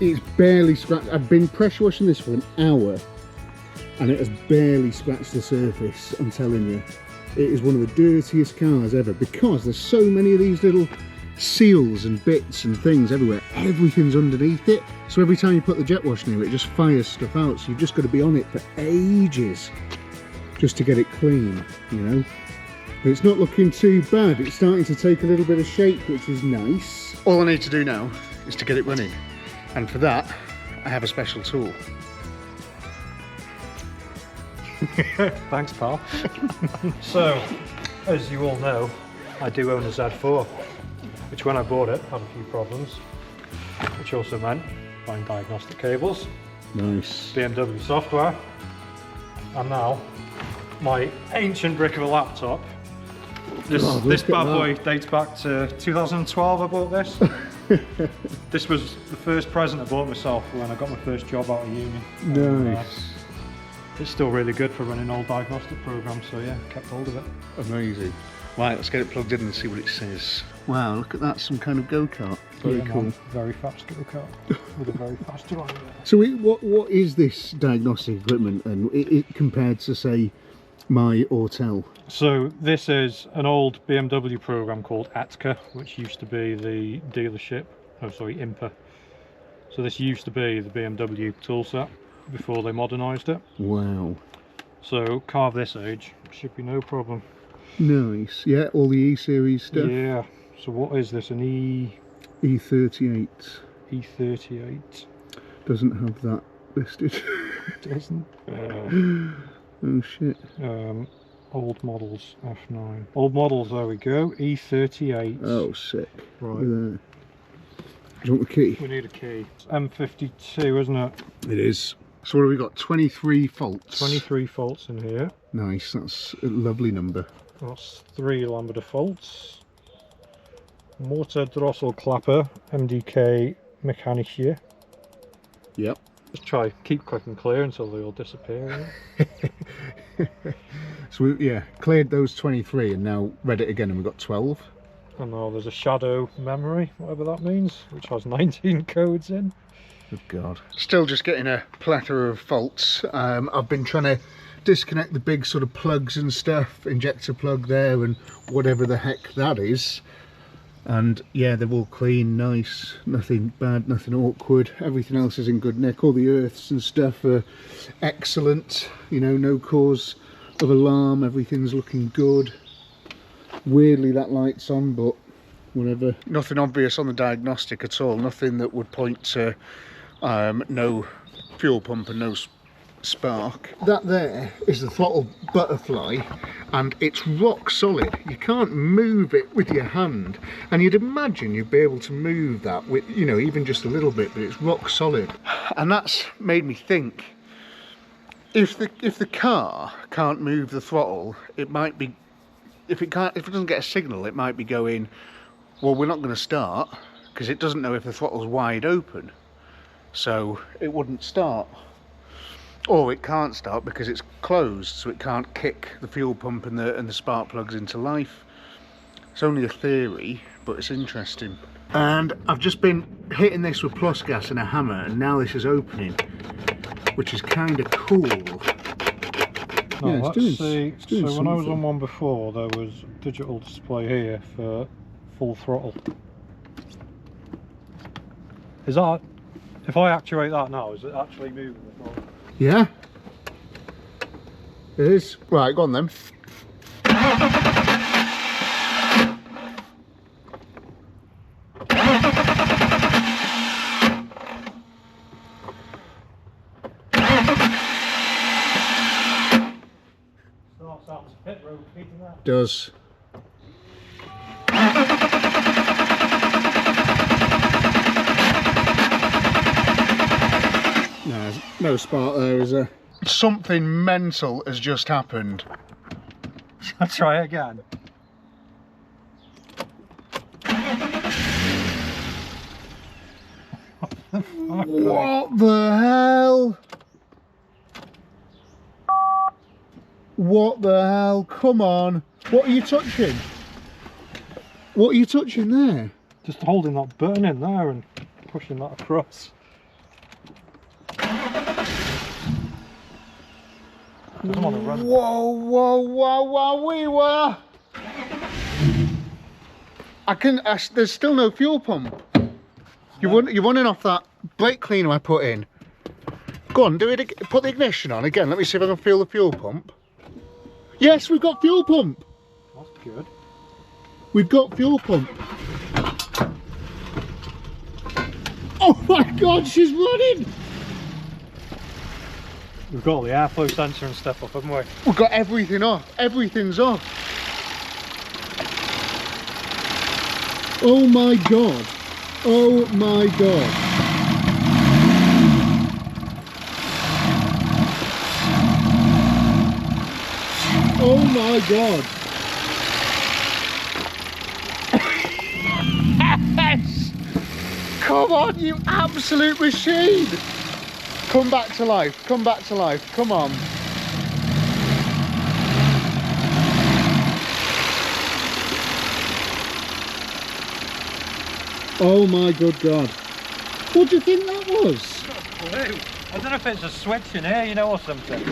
S1: it's barely scratched. I've been pressure washing this for an hour and it has barely scratched the surface, I'm telling you. It is one of the dirtiest cars ever because there's so many of these little seals and bits and things everywhere. Everything's underneath it. So every time you put the jet wash near it, it just fires stuff out. So you've just got to be on it for ages just to get it clean, you know. But it's not looking too bad. It's starting to take a little bit of shape, which is nice. All I need to do now is to get it running. And for that, I have a special tool.
S2: Thanks, pal. So, as you all know, I do own a Z4, which when I bought it had a few problems, which also meant buying diagnostic cables,
S1: Nice.
S2: BMW software, and now my ancient brick of a laptop. This bad boy dates back to 2012. I bought this. This was the first present I bought myself when I got my first job out of uni.
S1: Nice.
S2: It's still really good for running old diagnostic programs, so yeah, kept hold of it.
S1: Amazing. Right, let's get it plugged in and see what it says. Wow, look at that, some kind of go-kart. Very cool.
S2: Man, very fast go-kart with a very fast driver.
S1: So what is this diagnostic equipment and it compared to, say, my Autel?
S2: So this is an old BMW program called ATKA, which used to be the dealership, IMPA. So this used to be the BMW toolset before they modernised it.
S1: Wow.
S2: So car of this age should be no problem.
S1: Nice. Yeah, all the E-series stuff.
S2: Yeah. So what is this? An
S1: E38.
S2: E38.
S1: Doesn't have that listed.
S2: Doesn't.
S1: Oh shit.
S2: Old models, F9. Old models, there we go. E38.
S1: Oh, sick.
S2: Right.
S1: Do you want the key?
S2: We need a key. It's M52, isn't it?
S1: It is. So what have we got? 23 faults.
S2: 23 faults in here.
S1: Nice, that's a lovely number.
S2: That's 3 lambda faults. Motor throttle clapper, MDK mechanische.
S1: Yep.
S2: Just try, keep quick and clear until they all disappear.
S1: So we, cleared those 23 and now read it again and we've got 12.
S2: And now there's a shadow memory, whatever that means, which has 19 codes in.
S1: Oh God. Still just getting a plethora of faults. I've been trying to disconnect the big sort of plugs and stuff, injector plug there and whatever the heck that is. And yeah, they're all clean, nice, nothing bad, nothing awkward. Everything else is in good nick. All the earths and stuff are excellent, you know, no cause of alarm, everything's looking good. Weirdly that light's on, but whatever. Nothing obvious on the diagnostic at all, nothing that would point to no fuel pump and no spark. That there is the throttle butterfly and it's rock solid. You can't move it with your hand, and you'd imagine you'd be able to move that with, you know, even just a little bit, but it's rock solid. And that's made me think, if the car can't move the throttle, it might be, if it doesn't get a signal, it might be going, well, we're not going to start because it doesn't know if the throttle's wide open, so it wouldn't start. Or it can't start because it's closed, so it can't kick the fuel pump and the spark plugs into life. It's only a theory, but it's interesting. And I've just been hitting this with plus gas and a hammer, and now this is opening, which is kind of cool.
S2: No, yeah, let's see. So when I was on one before, there was a digital display here for full throttle. Is that, if I actuate that now, is it actually moving the throttle?
S1: Yeah, it is. Right, go on then. Does. No, no spark there, is there? Something mental has just happened.
S2: I'll try again.
S1: What the hell? What the hell? Come on. What are you touching? What are you touching there?
S2: Just holding that button in there and pushing that across. Doesn't want to run.
S1: Whoa, whoa, whoa, whoa, we were. There's still no fuel pump. You're running off that brake cleaner I put in. Go on, do it again. Put the ignition on again. Let me see if I can feel the fuel pump. Yes, we've got fuel pump.
S2: That's good.
S1: We've got fuel pump. Oh my God, she's running.
S2: We've got all the airflow sensor and stuff up, haven't we?
S1: We've got everything off. Everything's off. Oh my God. Oh my God. Oh my God. Yes! Come on, you absolute machine. Come back to life. Come back to life. Come on. Oh my good God. What do you think that was?
S2: I don't know if it's a switch in here, you know, or something.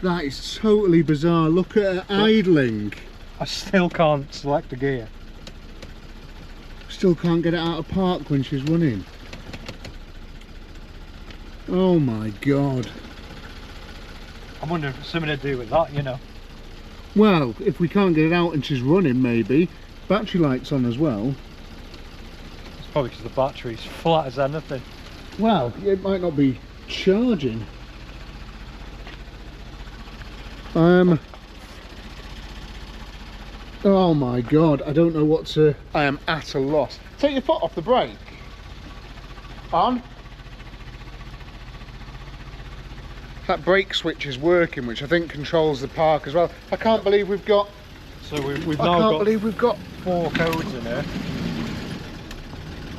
S1: That is totally bizarre. Look at her idling.
S2: I still can't select the gear.
S1: Still can't get it out of park when she's running. Oh my God.
S2: I'm wondering if it's something to do with that, you know.
S1: Well, if we can't get it out and she's running, maybe. Battery light's on as well.
S2: It's probably because the battery's flat as anything.
S1: Well, it might not be charging. Oh my God, I don't know what to... I am at a loss. Take your foot off the brake. On. That brake switch is working, which I think controls the park as well. I can't believe we've got...
S2: So we've
S1: I
S2: now
S1: can't
S2: got
S1: believe we've got
S2: 4 codes in here,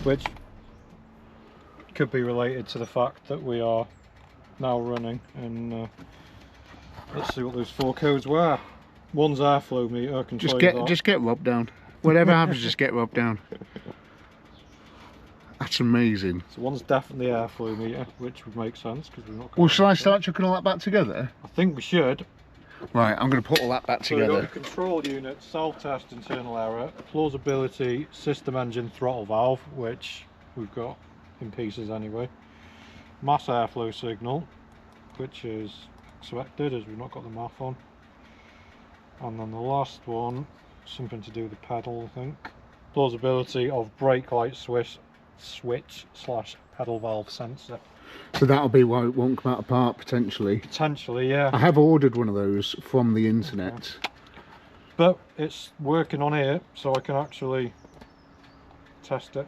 S2: which could be related to the fact that we are now running. And let's see what those 4 codes were. One's airflow meter,
S1: just get rubbed down. Whatever happens, just get rubbed down. That's amazing.
S2: So one's definitely airflow meter, which would make sense because we're not.
S1: Well, shall I start chucking all that back together?
S2: I think we should.
S1: Right, I'm going to put all that back
S2: So we've got
S1: together.
S2: the control unit, self-test, internal error, plausibility, system engine, throttle valve, which we've got in pieces anyway. Mass airflow signal, which is expected as we've not got the math on. And then the last one, something to do with the pedal, I think. Plausibility of brake light switch / pedal valve sensor.
S1: So that'll be why it won't come out of park, potentially.
S2: Potentially, yeah.
S1: I have ordered one of those from the internet.
S2: But it's working on here, so I can actually test it.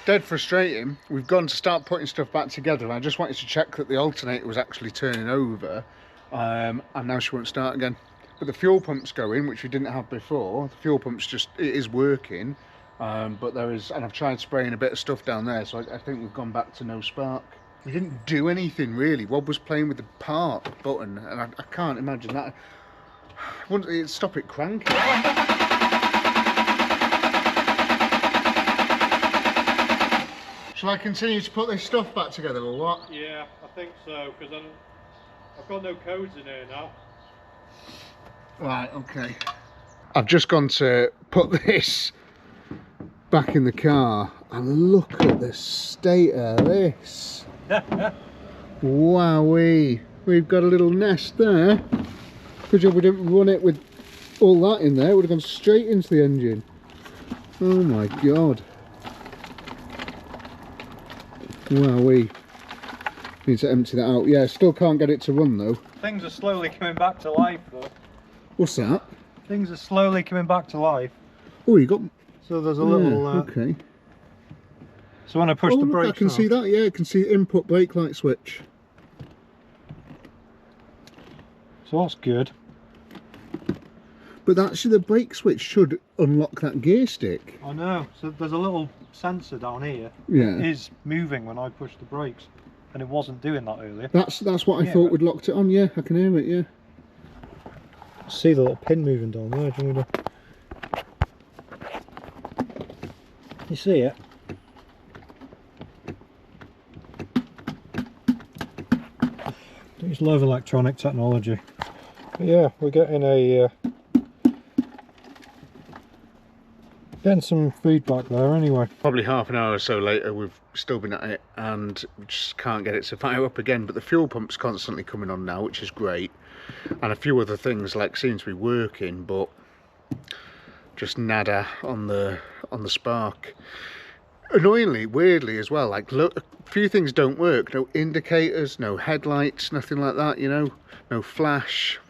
S1: Dead frustrating. We've gone to start putting stuff back together, and I just wanted to check that the alternator was actually turning over, and now she won't start again. But the fuel pump's going, which we didn't have before. The fuel pump's it is working, but there is, and I've tried spraying a bit of stuff down there, so I think we've gone back to no spark. We didn't do anything really. Rob was playing with the park button, and I can't imagine that. Wouldn't it stop it cranking? Shall I continue to put this stuff back together or what?
S2: Yeah, I think so, because I've got no codes in here now.
S1: Right, okay. I've just gone to put this back in the car, and look at the state of this. Wowee. We've got a little nest there. Good job we didn't run it with all that in there. It would have gone straight into the engine. Oh my God. Wowee. Need to empty that out. Yeah, still can't get it to run though.
S2: Things are slowly coming back to life though.
S1: What's that?
S2: Things are slowly coming back to life.
S1: Oh, you got...
S2: So there's a little...
S1: okay.
S2: So when I push the
S1: look,
S2: brakes
S1: I can see that, yeah, I can see the input brake light switch.
S2: So that's good.
S1: But actually the brake switch should unlock that gear stick.
S2: I know. So there's a little sensor down here.
S1: Yeah.
S2: It is moving when I push the brakes. and it wasn't doing that earlier.
S1: That's what I thought we'd locked it on. Yeah, I can hear it. Yeah.
S2: See the little pin moving down there. Do you want me to... You see it? It's low electronic technology. But yeah, we're getting getting some feedback there anyway.
S1: Probably half an hour or so later, we've still been at it and we just can't get it to fire up again. But the fuel pump's constantly coming on now, which is great. And a few other things like seem to be working, but just nada on the spark. Annoyingly, weirdly as well, like look, a few things don't work. No indicators, no headlights, nothing like that, you know, no flash.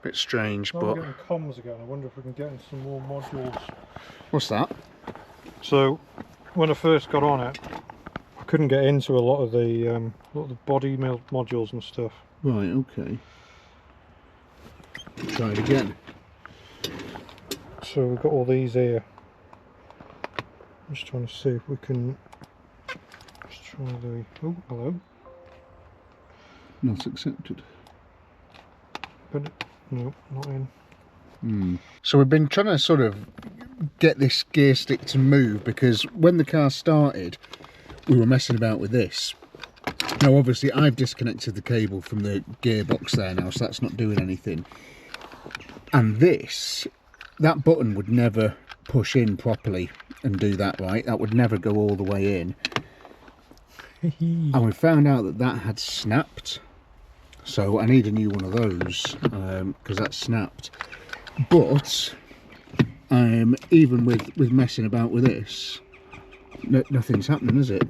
S1: Bit strange,
S2: Now
S1: but
S2: we're getting comms again. I wonder if we can get in some more modules.
S1: What's that?
S2: So when I first got on it, I couldn't get into a lot of the body modules and stuff.
S1: Right, okay. Try it again.
S2: So we've got all these here. I'm just trying to see if we can just try the... Oh, hello.
S1: Not accepted.
S2: But no, not in.
S1: So we've been trying to sort of get this gear stick to move, because when the car started we were messing about with this. Now obviously I've disconnected the cable from the gearbox there now, so that's not doing anything. And that button would never push in properly and do that right. That would never go all the way in. And we found out that that had snapped. So I need a new one of those because that's snapped. But even with messing about with this, nothing's happening, is it?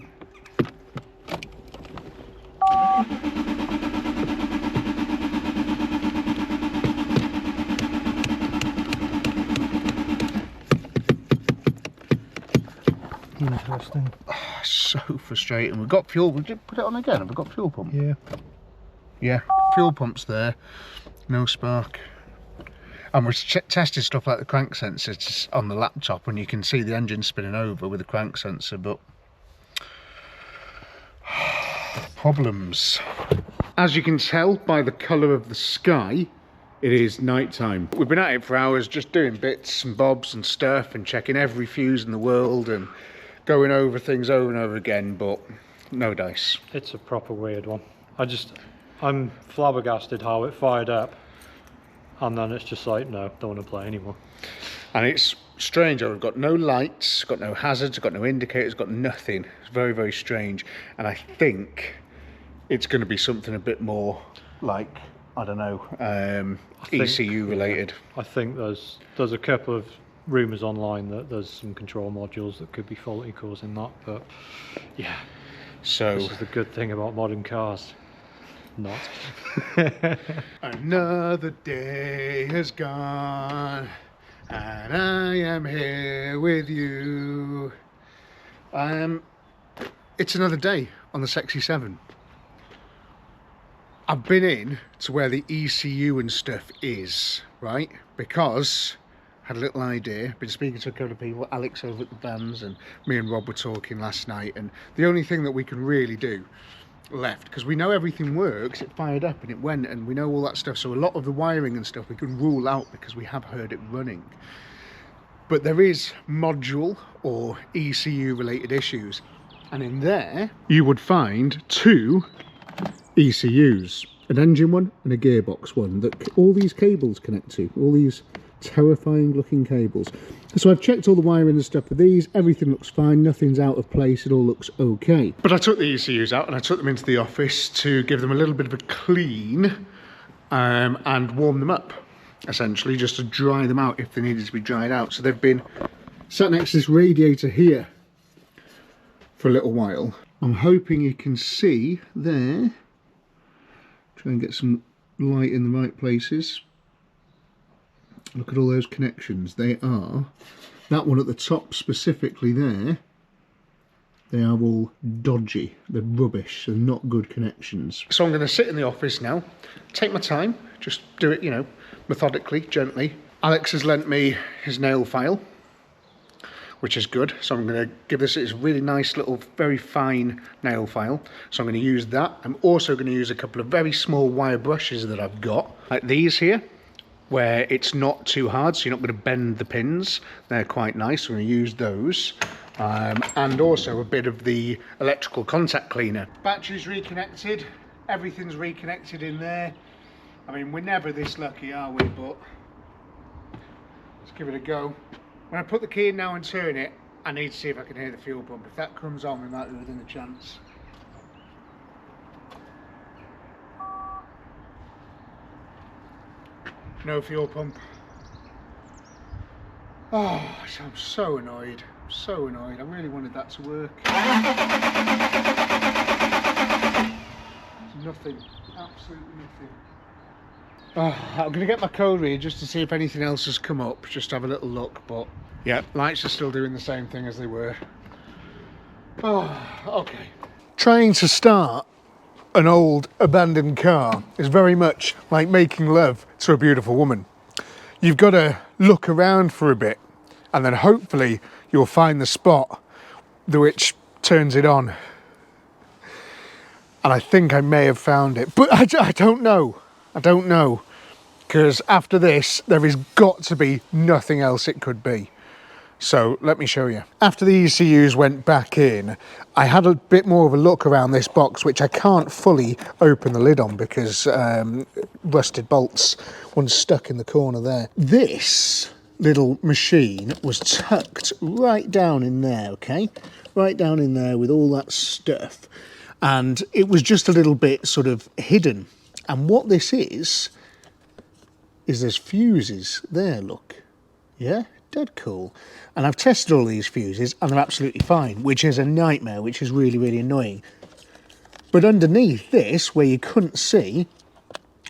S2: Interesting.
S1: Oh, so frustrating. We've got fuel. Would you put it on again? Have we got fuel pump?
S2: Yeah.
S1: Yeah, fuel pump's there. No spark. And we're testing stuff like the crank sensor on the laptop, and you can see the engine spinning over with the crank sensor, but problems. As you can tell by the colour of the sky, it is night time. We've been at it for hours just doing bits and bobs and stuff and checking every fuse in the world and going over things over and over again, but no dice.
S2: It's a proper weird one. I'm flabbergasted how it fired up, and then it's just like, no, don't want to play anymore.
S1: And it's strange. I've got no lights, got no hazards, got no indicators, got nothing. It's very, very strange. And I think it's going to be something a bit more like, I don't know, ECU related.
S2: I think there's a couple of rumours online that there's some control modules that could be faulty causing that, but yeah.
S1: So
S2: this is the good thing about modern cars. Not.
S1: Another day has gone and I am here with you. It's another day on the Sexy 7. I've been in to where the ECU and stuff is, right? Because I had a little idea. Been speaking to a couple of people, Alex over at the Bands, and me and Rob were talking last night, and the only thing that we can really do left, because we know everything works, it fired up and it went, and we know all that stuff, so a lot of the wiring and stuff we can rule out because we have heard it running. But there is module or ECU related issues, and in there you would find two ECUs, an engine one and a gearbox one, that all these cables connect to, all these terrifying looking cables. So I've checked all the wiring and stuff for these, everything looks fine, nothing's out of place, it all looks okay. But I took the ECUs out and I took them into the office to give them a little bit of a clean and warm them up, essentially, just to dry them out if they needed to be dried out. So they've been sat next to this radiator here for a little while. I'm hoping you can see there, try and get some light in the right places. Look at all those connections. They are, that one at the top specifically there, they are all dodgy. They're rubbish. They're not good connections. So I'm going to sit in the office now, take my time, just do it, you know, methodically, gently. Alex has lent me his nail file. which is good. So I'm going to give this a really nice little, very fine nail file. So I'm going to use that. I'm also going to use a couple of very small wire brushes that I've got, like these here, where it's not too hard, so you're not going to bend the pins. They're quite nice, so I'm going to use those. And also a bit of the electrical contact cleaner. Battery's reconnected, everything's reconnected in there. I mean, we're never this lucky, are we? But let's give it a go. When I put the key in now and turn it, I need to see if I can hear the fuel pump. If that comes on, we might be within a chance. No fuel pump. Oh, I'm so annoyed. I'm so annoyed. I really wanted that to work. Nothing. Absolutely nothing. Oh, I'm going to get my code reader just to see if anything else has come up. Just have a little look. But yeah, lights are still doing the same thing as they were. Oh, okay. Trying to start an old abandoned car is very much like making love to a beautiful woman. You've got to look around for a bit, and then hopefully you'll find the spot which turns it on. And I think I may have found it, but I don't know. I don't know, because after this there has got to be nothing else it could be. So let me show you. After the ECUs went back in, I had a bit more of a look around this box, which I can't fully open the lid on because rusted bolts, one's stuck in the corner there. This little machine was tucked right down in there, okay? Right down in there with all that stuff. And it was just a little bit sort of hidden. And what this is there's fuses there, look. Yeah? Dead cool. And I've tested all these fuses and they're absolutely fine, which is a nightmare, which is really, really annoying. But underneath this, where you couldn't see,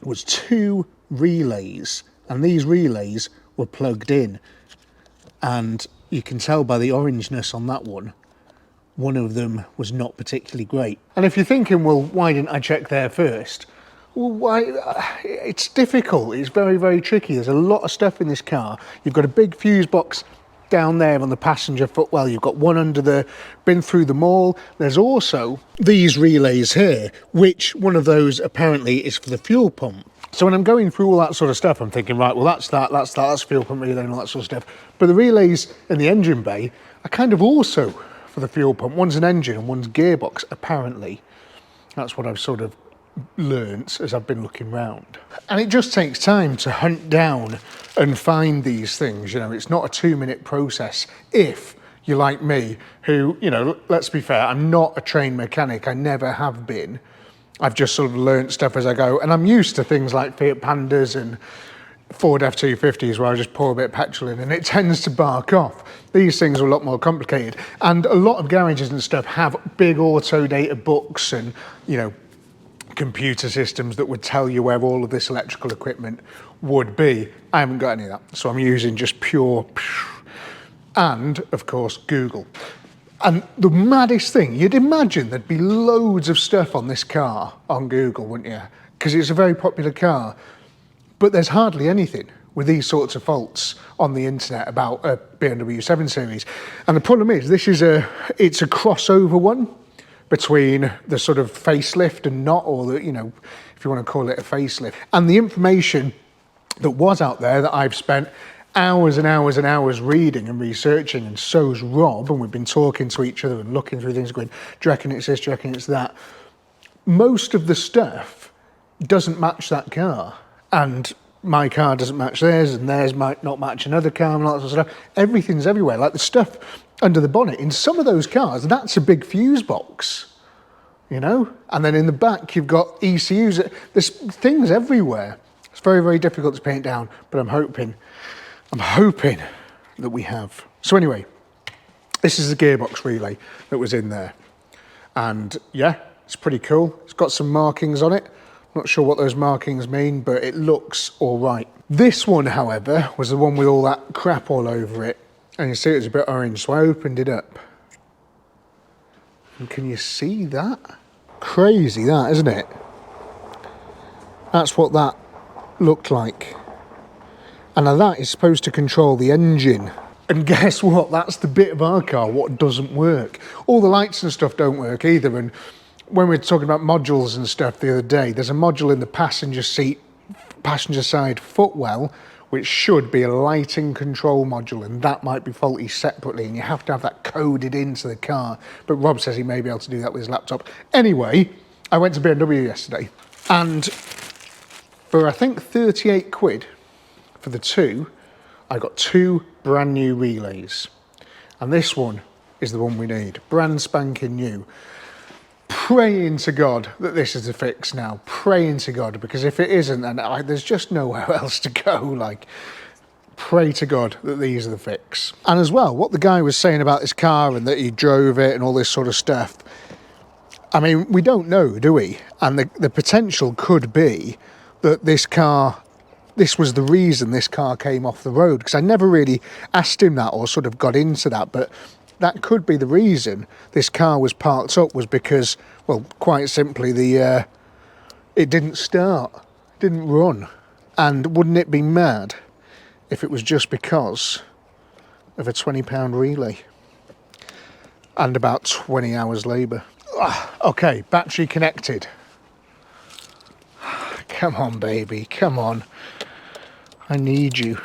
S1: was 2 relays, and these relays were plugged in. And you can tell by the orangeness on that one of them was not particularly great. And if you're thinking, well, why didn't I check there first? Well, why? It's difficult. It's very, very tricky. There's a lot of stuff in this car. You've got a big fuse box down there on the passenger footwell. You've got one under the, been through them all. There's also these relays here, which one of those apparently is for the fuel pump. So when I'm going through all that sort of stuff, I'm thinking, right, well, that's fuel pump relay and all that sort of stuff. But the relays in the engine bay are kind of also for the fuel pump. One's an engine and one's gearbox, apparently. That's what I've sort of learnt as I've been looking round. And it just takes time to hunt down and find these things. You know, it's not a 2-minute process if you're like me, who, you know, let's be fair, I'm not a trained mechanic. I never have been. I've just sort of learnt stuff as I go, and I'm used to things like Fiat Pandas and Ford F-250s where I just pour a bit of petrol in and it tends to bark off. These things are a lot more complicated, and a lot of garages and stuff have big auto data books and, you know, computer systems that would tell you where all of this electrical equipment would be. I haven't got any of that, so I'm using just pure, and of course Google. And the maddest thing, you'd imagine there'd be loads of stuff on this car on Google, wouldn't you? Because it's a very popular car, but there's hardly anything with these sorts of faults on the internet about a BMW 7 Series. And the problem is, it's a crossover one between the sort of facelift and not, or the, you know, if you want to call it a facelift. And the information that was out there that I've spent hours and hours and hours reading and researching, and so's Rob, and we've been talking to each other and looking through things going, do you reckon it's this, do you reckon it's that? Most of the stuff doesn't match that car, and my car doesn't match theirs, and theirs might not match another car, and all that sort of stuff. Everything's everywhere, like the stuff under the bonnet. In some of those cars, that's a big fuse box, you know? And then in the back, you've got ECUs. There's things everywhere. It's very, very difficult to paint down, but I'm hoping that we have. So anyway, this is the gearbox relay that was in there. And yeah, it's pretty cool. It's got some markings on it. Not sure what those markings mean, but it looks all right. This one, however, was the one with all that crap all over it. And you see it's a bit orange, so I opened it up. And can you see that? Crazy that, isn't it? That's what that looked like. And now that is supposed to control the engine. And guess what? That's the bit of our car what doesn't work. All the lights and stuff don't work either. And when we were talking about modules and stuff the other day, there's a module in the passenger side footwell, which should be a lighting control module, and that might be faulty separately, and you have to have that coded into the car. But Rob says he may be able to do that with his laptop. Anyway, I went to BMW yesterday, and for I think 38 quid for the two, I got two brand new relays. And this one is the one we need, brand spanking new. Praying to God that this is a fix now, praying to God, because if it isn't, then there's just nowhere else to go. Like, pray to God that these are the fix. And as well, what the guy was saying about this car and that he drove it and all this sort of stuff, I mean, we don't know, do we? And the potential could be that this was the reason this car came off the road, because I never really asked him that or sort of got into that, but that could be the reason this car was parked up, was because, well, quite simply, it didn't start, didn't run. And wouldn't it be mad if it was just because of a £20 relay and about 20 hours labour? Okay, battery connected. Come on, baby, come on. I need you.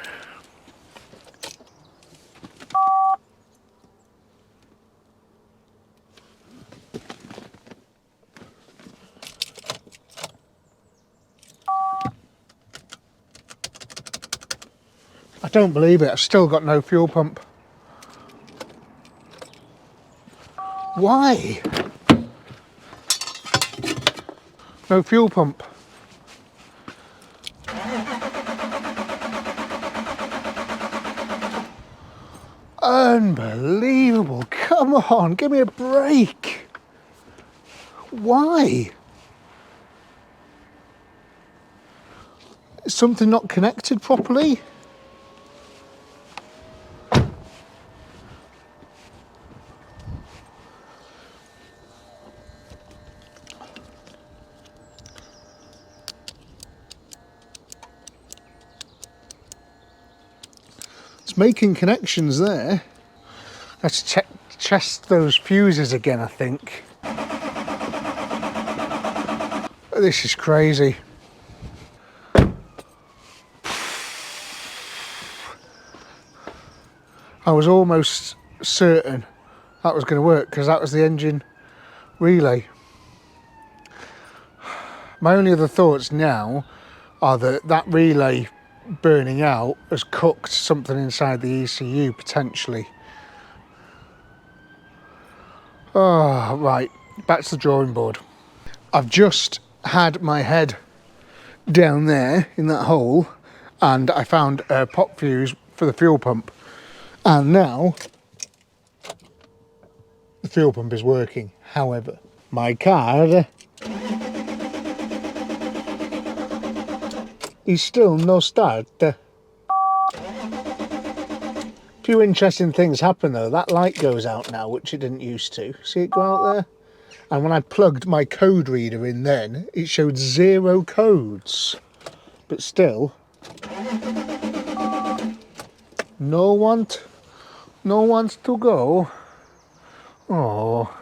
S1: I don't believe it, I've still got no fuel pump. Why? No fuel pump. Unbelievable, come on, give me a break. Why? Is something not connected properly? It's making connections there. Let's test those fuses again, I think. This is crazy. I was almost certain that was going to work because that was the engine relay. My only other thoughts now are that that relay burning out has cooked something inside the ECU potentially. Oh, right, back to the drawing board. I've just had my head down there in that hole and I found a pop fuse for the fuel pump, and now the fuel pump is working. However, my car is still no start. A few interesting things happen though. That light goes out now, which it didn't used to. See it go out there? And when I plugged my code reader in then, it showed 0 codes. But still, no want to go. Oh.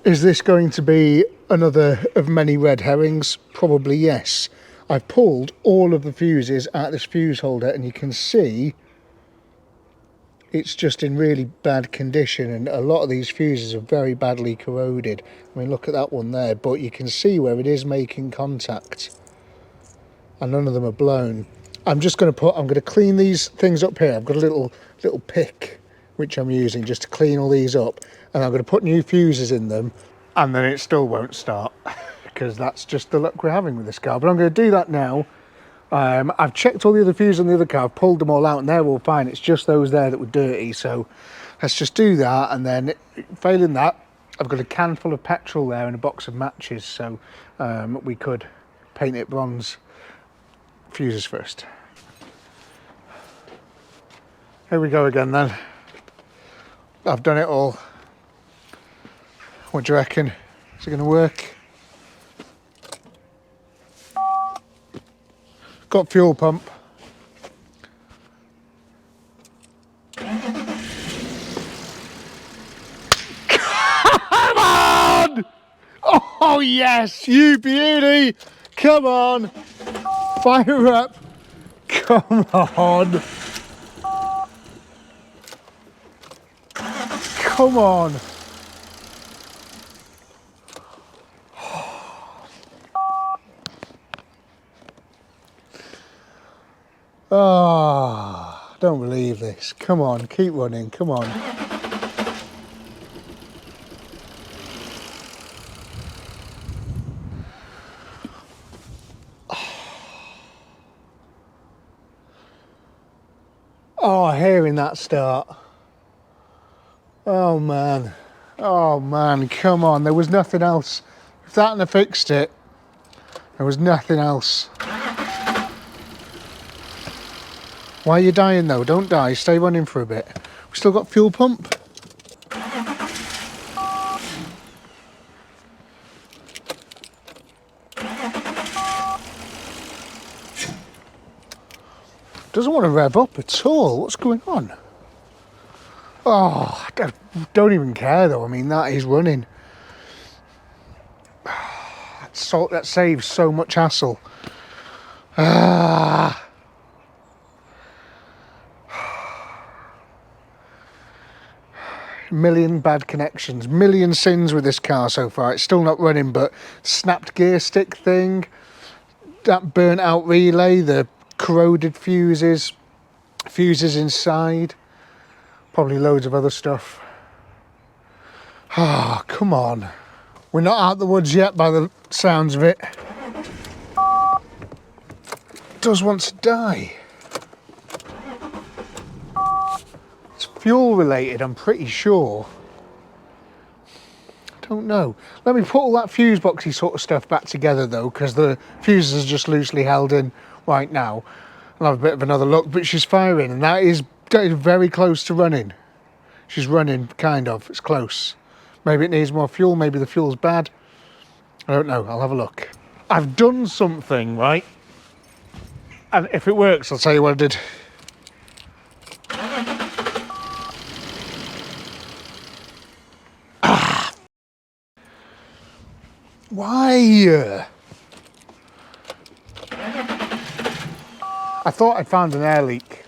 S1: Is this going to be another of many red herrings? Probably yes. I've pulled all of the fuses out of this fuse holder and you can see it's just in really bad condition, and a lot of these fuses are very badly corroded. I mean, look at that one there, but you can see where it is making contact and none of them are blown. I'm going to clean these things up here. I've got a little pick which I'm using just to clean all these up, and I'm going to put new fuses in them, and then it still won't start because that's just the luck we're having with this car. But I'm going to do that now. I've checked all the other fuses on the other car, I've pulled them all out and they're all fine. It's just those there that were dirty, so let's just do that, and then failing that, I've got a can full of petrol there and a box of matches, so we could paint it bronze. Fuses first. Here we go again then. I've done it all. What do you reckon? Is it going to work? Got fuel pump. yes, you beauty. Come on. Fire up. Come on. Come on. Oh, don't believe this. Come on, keep running, come on. Oh, hearing that start. Oh man, come on, there was nothing else. If that hadn't fixed it, there was nothing else. Why are you dying though? Don't die, stay running for a bit. We've still got fuel pump. Doesn't want to rev up at all. What's going on? Oh, I don't even care though. I mean, that is running. That saves so much hassle. Million bad connections, million sins with this car so far. It's still not running, but snapped gear stick thing, that burnt out relay, the corroded fuses inside, probably loads of other stuff. Ah, come on. We're not out the woods yet by the sounds of it. Does want to die. It's fuel related, I'm pretty sure. I don't know. Let me put all that fuse boxy sort of stuff back together though, because the fuses are just loosely held in right now. I'll have a bit of another look, but she's firing and that is very close to running. She's running, kind of, it's close. Maybe it needs more fuel, maybe the fuel's bad. I don't know, I'll have a look. I've done something, right? And if it works, I'll tell you what I did. Ah! Why? I thought I'd found an air leak.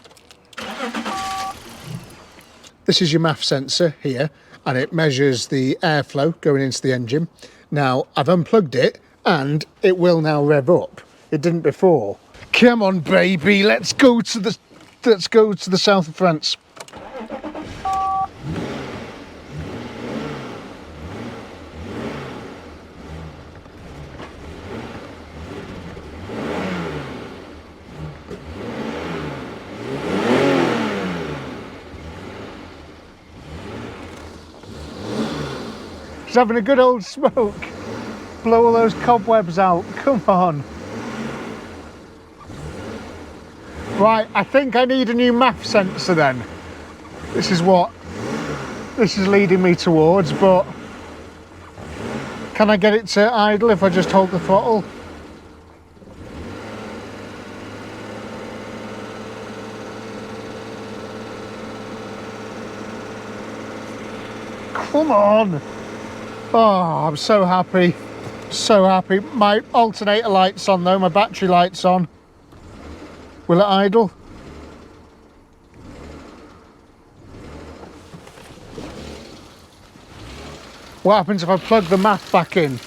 S1: This is your MAF sensor here, and it measures the airflow going into the engine. Now, I've unplugged it, and it will now rev up. It didn't before. Come on, baby, let's go to the south of France. She's having a good old smoke. Blow all those cobwebs out. Come on. Right, I think I need a new MAF sensor then. This is what this is leading me towards, but can I get it to idle if I just hold the throttle? Come on. Oh, I'm so happy. So happy. My alternator light's on though, my battery light's on. Will it idle? What happens if I plug the MAF back in?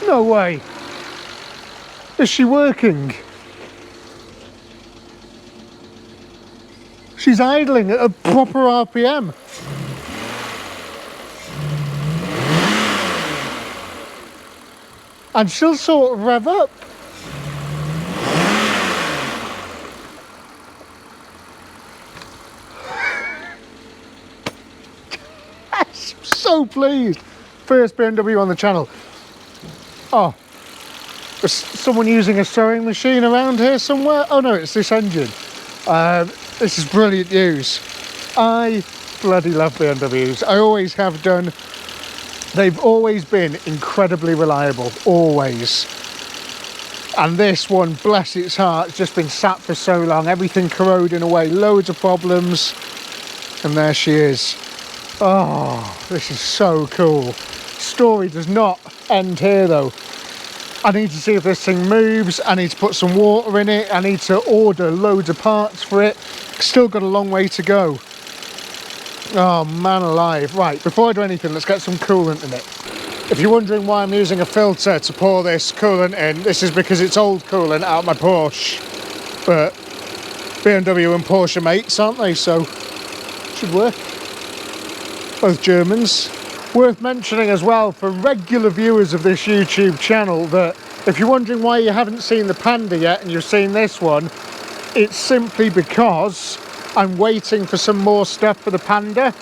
S1: No way. Is she working? She's idling at a proper RPM. And she'll sort of rev up. so pleased. First BMW on the channel. Oh, is someone using a sewing machine around here somewhere? Oh no, it's this engine. This is brilliant news. I bloody love BMWs. I always have done. They've always been incredibly reliable, always. And this one, bless its heart, has just been sat for so long, everything corroding away, loads of problems. And there she is. Oh, this is so cool. Story does not end here though. I need to see if this thing moves. I need to put some water in it. I need to order loads of parts for it. Still got a long way to go. Oh man alive. Right, before I do anything, let's get some coolant in it. If you're wondering why I'm using a filter to pour this coolant in, this is because it's old coolant out of my Porsche. But BMW and Porsche mates, aren't they? So, should work. Both Germans. Worth mentioning as well for regular viewers of this YouTube channel that if you're wondering why you haven't seen the Panda yet and you've seen this one, it's simply because I'm waiting for some more stuff for the Panda.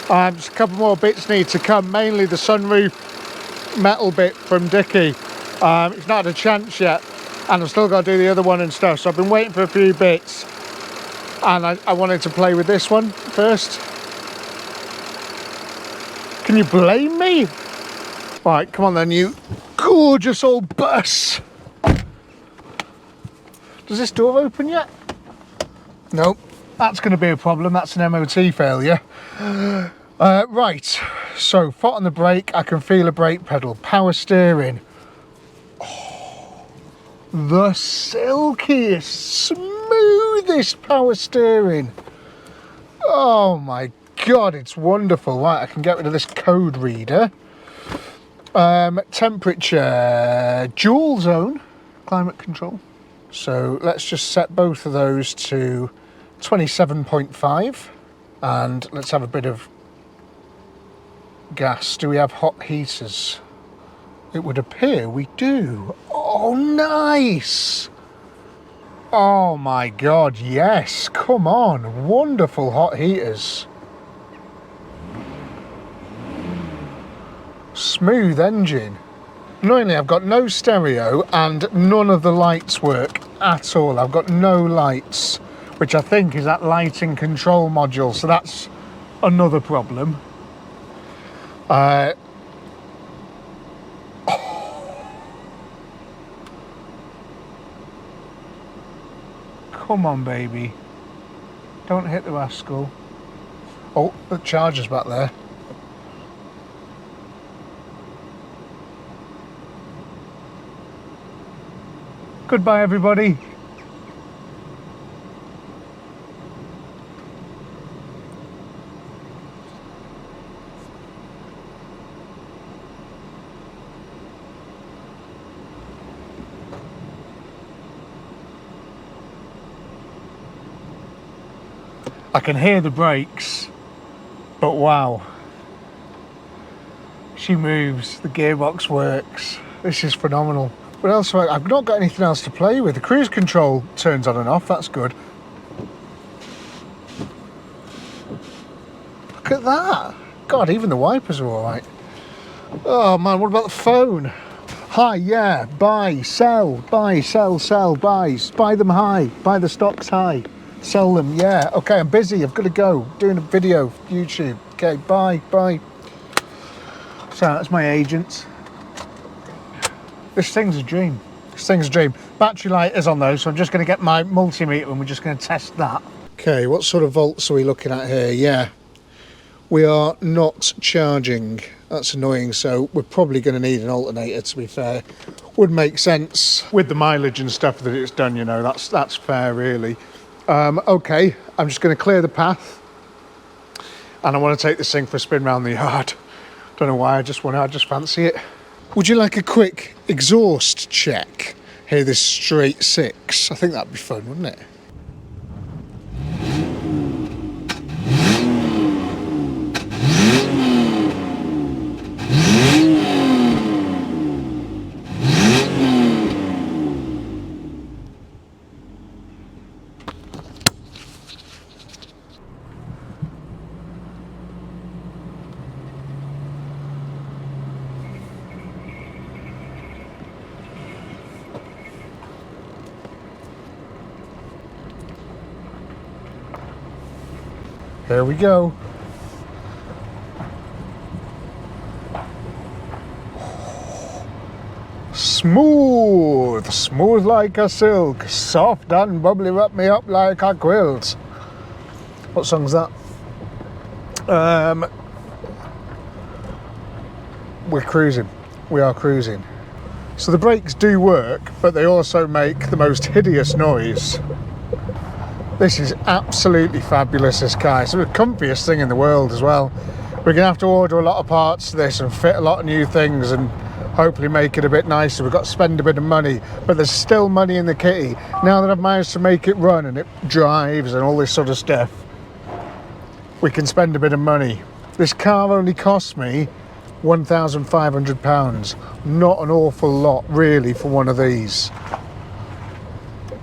S1: Just a couple more bits need to come, mainly the sunroof metal bit from Dickie. It's not had a chance yet, and I've still got to do the other one and stuff, so I've been waiting for a few bits, and I wanted to play with this one first. Can you blame me? Right, come on then, you gorgeous old bus. Does this door open yet? Nope. That's going to be a problem. That's an MOT failure. Right, so foot on the brake. I can feel a brake pedal. Power steering. Oh, the silkiest, smoothest power steering. Oh my God, it's wonderful. Right, I can get rid of this code reader. Temperature, dual zone, climate control. So let's just set both of those to 27.5, and let's have a bit of gas. Do we have hot heaters? It would appear we do. Oh, nice. Oh my God, yes, come on, wonderful hot heaters. Smooth engine. Annoyingly, I've got no stereo and none of the lights work at all. I've got no lights, which I think is that lighting control module, so that's another problem. Oh. Come on, baby. Don't hit the rascal. Oh, the charger's back there. Goodbye, everybody. I can hear the brakes, but wow. She moves, the gearbox works. This is phenomenal. What else? I've not got anything else to play with. The cruise control turns on and off, that's good. Look at that. God, even the wipers are all right. Oh man, what about the phone? Hi, yeah, buy, sell, buy, sell, sell, buy. Buy them high, buy the stocks high. Sell them, yeah. Okay, I'm busy, I've got to go. Doing a video, YouTube. Okay, bye, bye. So that's my agent. This thing's a dream. This thing's a dream. Battery light is on though, so I'm just going to get my multimeter and we're just going to test that. Okay, what sort of volts are we looking at here? Yeah, we are not charging. That's annoying, so we're probably going to need an alternator, to be fair. Would make sense with the mileage and stuff that it's done, you know, that's fair really. Okay, I'm just going to clear the path and I want to take this thing for a spin around the yard. Don't know why, I just fancy it. Would you like a quick exhaust check? Hear this straight six. I think that'd be fun, wouldn't it? Here we go. Smooth, smooth like a silk, soft and bubbly, wrap me up like a quilt. What song's that? We're cruising. We are cruising. So the brakes do work, but they also make the most hideous noise. This is absolutely fabulous, this car. It's the comfiest thing in the world as well. We're gonna have to order a lot of parts to this and fit a lot of new things and hopefully make it a bit nicer. We've got to spend a bit of money, but there's still money in the kitty. Now that I've managed to make it run and it drives and all this sort of stuff, we can spend a bit of money. This car only cost me £1,500. Not an awful lot really for one of these.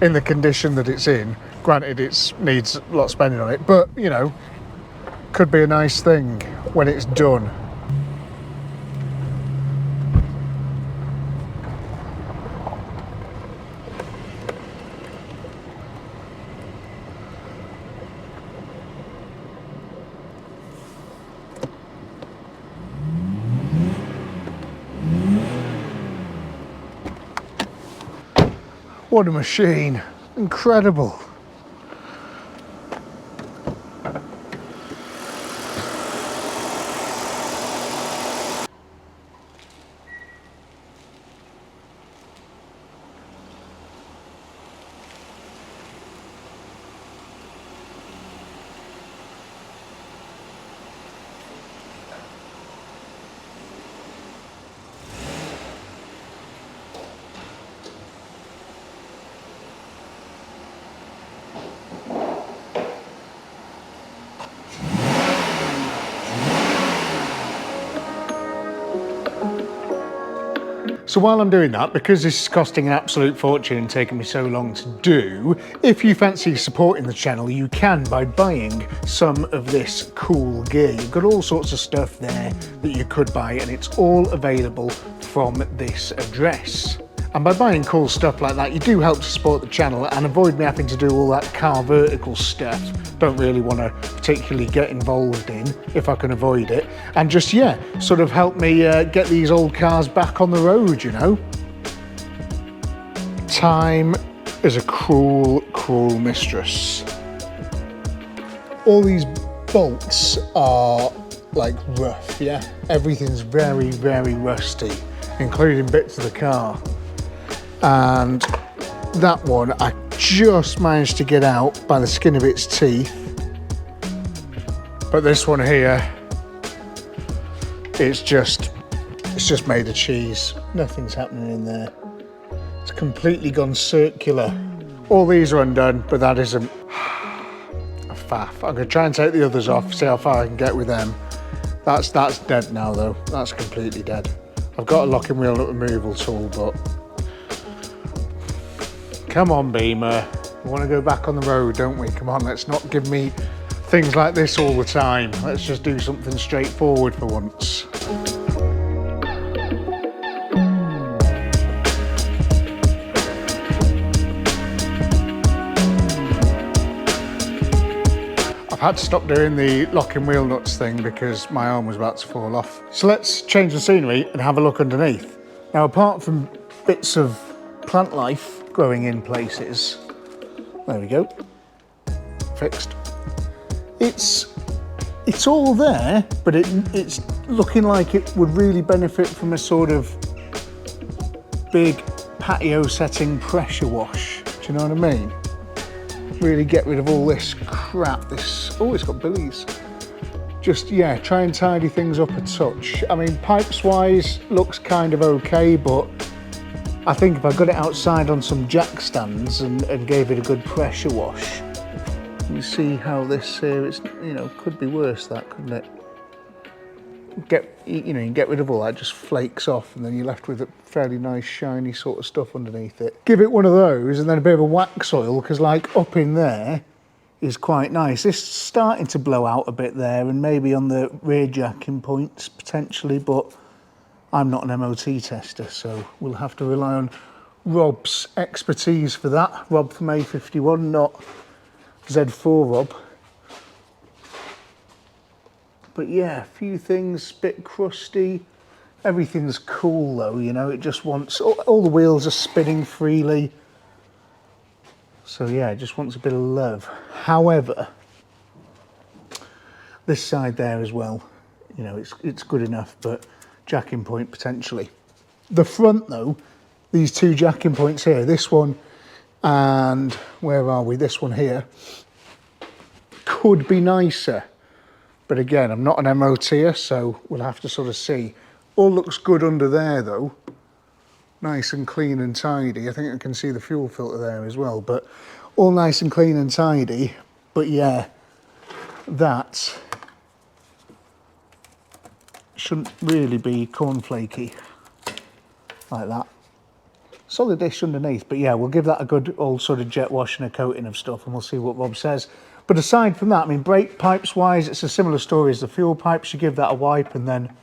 S1: In the condition that it's in, granted it needs a lot of spending on it, but you know, could be a nice thing when it's done. What a machine, incredible. So while I'm doing that, because this is costing an absolute fortune and taking me so long to do, if you fancy supporting the channel, you can by buying some of this cool gear. You've got all sorts of stuff there that you could buy, and it's all available from this address. And by buying cool stuff like that, you do help to support the channel and avoid me having to do all that car vertical stuff. Don't really want to particularly get involved in, if I can avoid it. And just, yeah, sort of help me get these old cars back on the road, you know. Time is a cruel, cruel mistress. All these bolts are like rough, yeah? Everything's very, very rusty, including bits of the car. And that one I just managed to get out by the skin of its teeth, but this one here, it's just made of cheese. Nothing's happening in there. It's completely gone circular. All these are undone, but that isn't. A faff. I'm gonna try and take the others off, see how far I can get with them. That's dead now though. That's completely dead. I've got a locking wheel nut removal tool, but come on, Beamer. We want to go back on the road, don't we? Come on, let's not give me things like this all the time. Let's just do something straightforward for once. I've had to stop doing the locking wheel nuts thing because my arm was about to fall off. So let's change the scenery and have a look underneath. Now, apart from bits of plant life growing in places, there we go, fixed. It's all there, but it's looking like it would really benefit from a sort of big patio setting pressure wash. Do you know what I mean? Really get rid of all this crap. Oh, it's got billies. Just, yeah, try and tidy things up a touch. I mean, pipes wise, looks kind of okay, but I think if I got it outside on some jack stands and gave it a good pressure wash, you see how this here, it's, you know, could be worse, that, couldn't it? You know, you get rid of all that, just flakes off, and then you're left with a fairly nice shiny sort of stuff underneath it. Give it one of those and then a bit of a wax oil, because like up in there is quite nice. It's starting to blow out a bit there, and maybe on the rear jacking points potentially, but I'm not an MOT tester, so we'll have to rely on Rob's expertise for that. Rob from A51, not Z4 Rob. But yeah, a few things, a bit crusty. Everything's cool though, you know, it just wants, all the wheels are spinning freely. So yeah, it just wants a bit of love. However, this side there as well, you know, it's good enough, but jacking point potentially. The front though, these two jacking points here, this one and where are we? This one here, could be nicer. But again, I'm not an MOTer, so we'll have to sort of see. All looks good under there though. Nice and clean and tidy. I think I can see the fuel filter there as well, but all nice and clean and tidy. But yeah, that shouldn't really be cornflakey like that. Solid-ish underneath, but yeah, we'll give that a good old sort of jet wash and a coating of stuff, and we'll see what Rob says. But aside from that, I mean, brake pipes wise, it's a similar story as the fuel pipes. You give that a wipe and then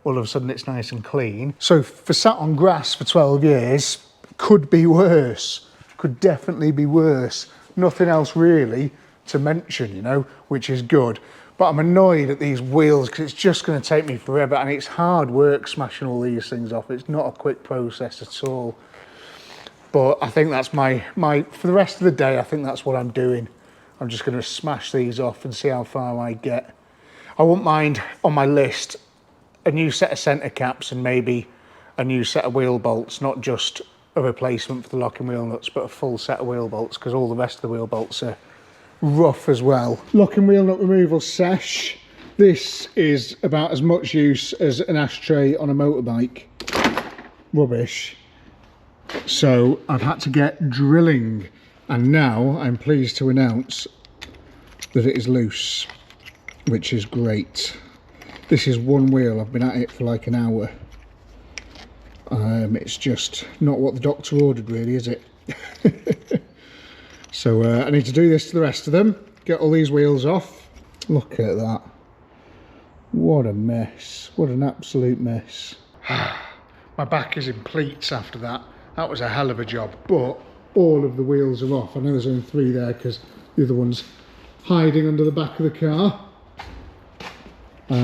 S1: all of a sudden it's nice and clean. So for sat on grass for 12 years, could be worse. Could definitely be worse. Nothing else really to mention, you know, which is good. But I'm annoyed at these wheels because it's just going to take me forever, and it's hard work smashing all these things off. It's not a quick process at all. But I think that's my for the rest of the day, I think that's what I'm doing. I'm just going to smash these off and see how far I get. I wouldn't mind on my list a new set of centre caps and maybe a new set of wheel bolts, not just a replacement for the locking wheel nuts, but a full set of wheel bolts, because all the rest of the wheel bolts are rough as well. Locking wheel nut removal sesh. This is about as much use as an ashtray on a motorbike. Rubbish. So I've had to get drilling, and now I'm pleased to announce that it is loose, which is great. This is one wheel. I've been at it for like an hour. It's just not what the doctor ordered really, is it? So I need to do this to the rest of them, get all these wheels off. Look at that. What a mess. What an absolute mess. My back is in pleats after that. That was a hell of a job, but all of the wheels are off. I know there's only 3 there because the other one's hiding under the back of the car.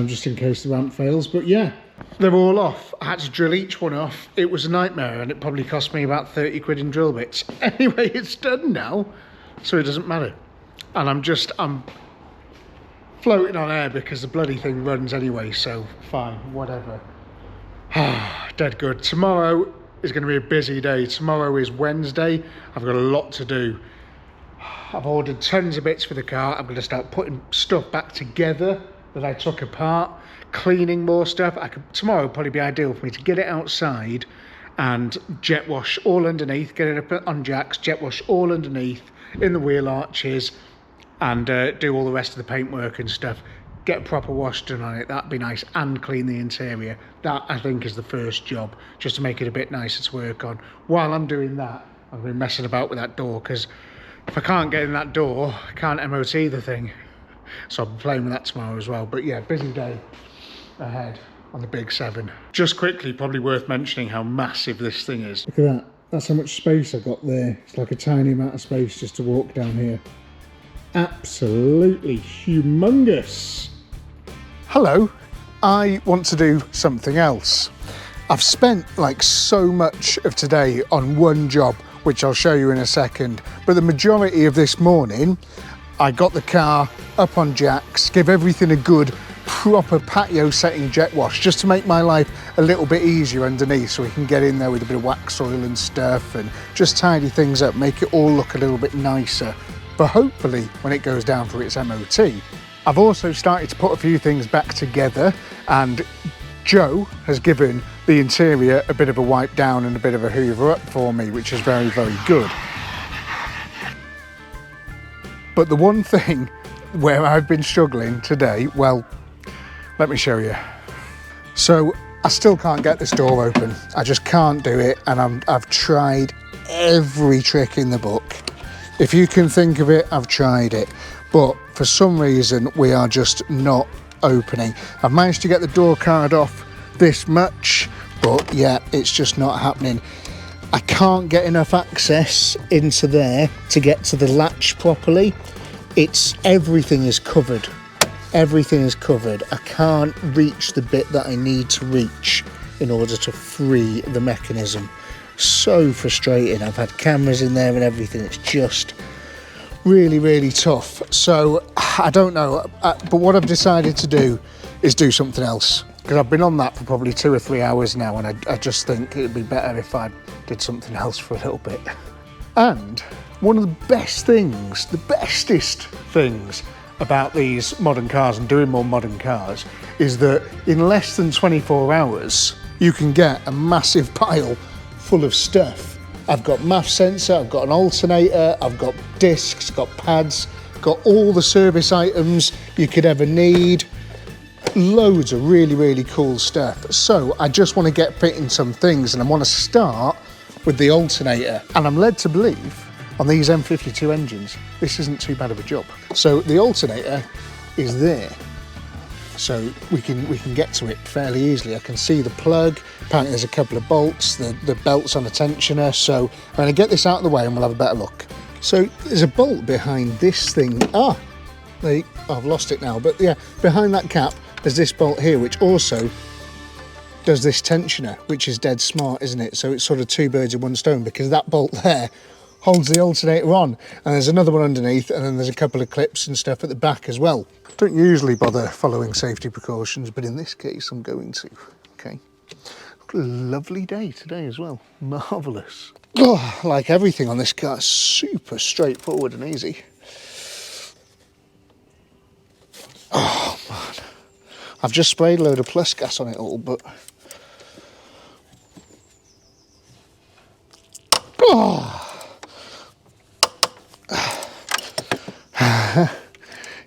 S1: Just in case the ramp fails, but yeah, they're all off. I had to drill each one off. It was a nightmare, and it probably cost me about 30 quid in drill bits. Anyway, it's done now, so it doesn't matter. And I'm floating on air because the bloody thing runs anyway, so fine, whatever. Dead good. Tomorrow is going to be a busy day. Tomorrow is Wednesday. I've got a lot to do. I've ordered tons of bits for the car. I'm going to start putting stuff back together that I took apart, cleaning more stuff. Tomorrow will probably be ideal for me to get it outside and jet wash all underneath, get it up on jacks, jet wash all underneath in the wheel arches, and do all the rest of the paintwork and stuff. Get a proper wash done on it, that'd be nice, and clean the interior. That, I think, is the first job, just to make it a bit nicer to work on. While I'm doing that, I'm going to be messing about with that door, because if I can't get in that door, I can't MOT the thing. So I'll be playing with that tomorrow as well. But yeah, busy day ahead on the Big 7. Just quickly, probably worth mentioning how massive this thing is. Look at that. That's how much space I got there. It's like a tiny amount of space just to walk down here. Absolutely humongous. Hello. I want to do something else. I've spent like so much of today on one job, which I'll show you in a second. But the majority of this morning, I got the car up on jacks, give everything a good proper patio setting jet wash, just to make my life a little bit easier underneath, so we can get in there with a bit of wax oil and stuff and just tidy things up, make it all look a little bit nicer. But hopefully when it goes down for its MOT. I've also started to put a few things back together, and Joe has given the interior a bit of a wipe down and a bit of a hoover up for me, which is very, very good. But the one thing where I've been struggling today, well, let me show you. So I still can't get this door open. I just can't do it, and I've tried every trick in the book. If you can think of it, I've tried it. But for some reason, we are just not opening. I've managed to get the door card off this much, but yeah, it's just not happening. I can't get enough access into there to get to the latch properly. Everything is covered. Everything is covered. I can't reach the bit that I need to reach in order to free the mechanism. So frustrating. I've had cameras in there and everything. It's just really, really tough. So I don't know, but what I've decided to do is do something else, because I've been on that for probably 2 or 3 hours now, and I just think it'd be better if I did something else for a little bit. And one of the best things, the bestest things about these modern cars and doing more modern cars is that in less than 24 hours you can get a massive pile full of stuff. I've got MAF sensor, I've got an alternator, I've got discs, got pads, got all the service items you could ever need. Loads of really, really cool stuff. So I just want to get fitting some things, and I want to start with the alternator. And I'm led to believe on these M52 engines, this isn't too bad of a job. So the alternator is there. So we can get to it fairly easily. I can see the plug. Apparently there's a couple of bolts, the belt's on a tensioner. So I'm going to get this out of the way and we'll have a better look. So there's a bolt behind this thing. I've lost it now, but yeah, behind that cap, there's this bolt here, which also does this tensioner, which is dead smart, isn't it? So it's sort of 2 birds with 1 stone, because that bolt there holds the alternator on, and there's another one underneath, and then there's a couple of clips and stuff at the back as well. Don't usually bother following safety precautions, but in this case I'm going to. Okay, what a lovely day today as well. Marvellous. Oh, like everything on this car, super straightforward and easy. Oh man, I've just sprayed a load of plus gas on it all, but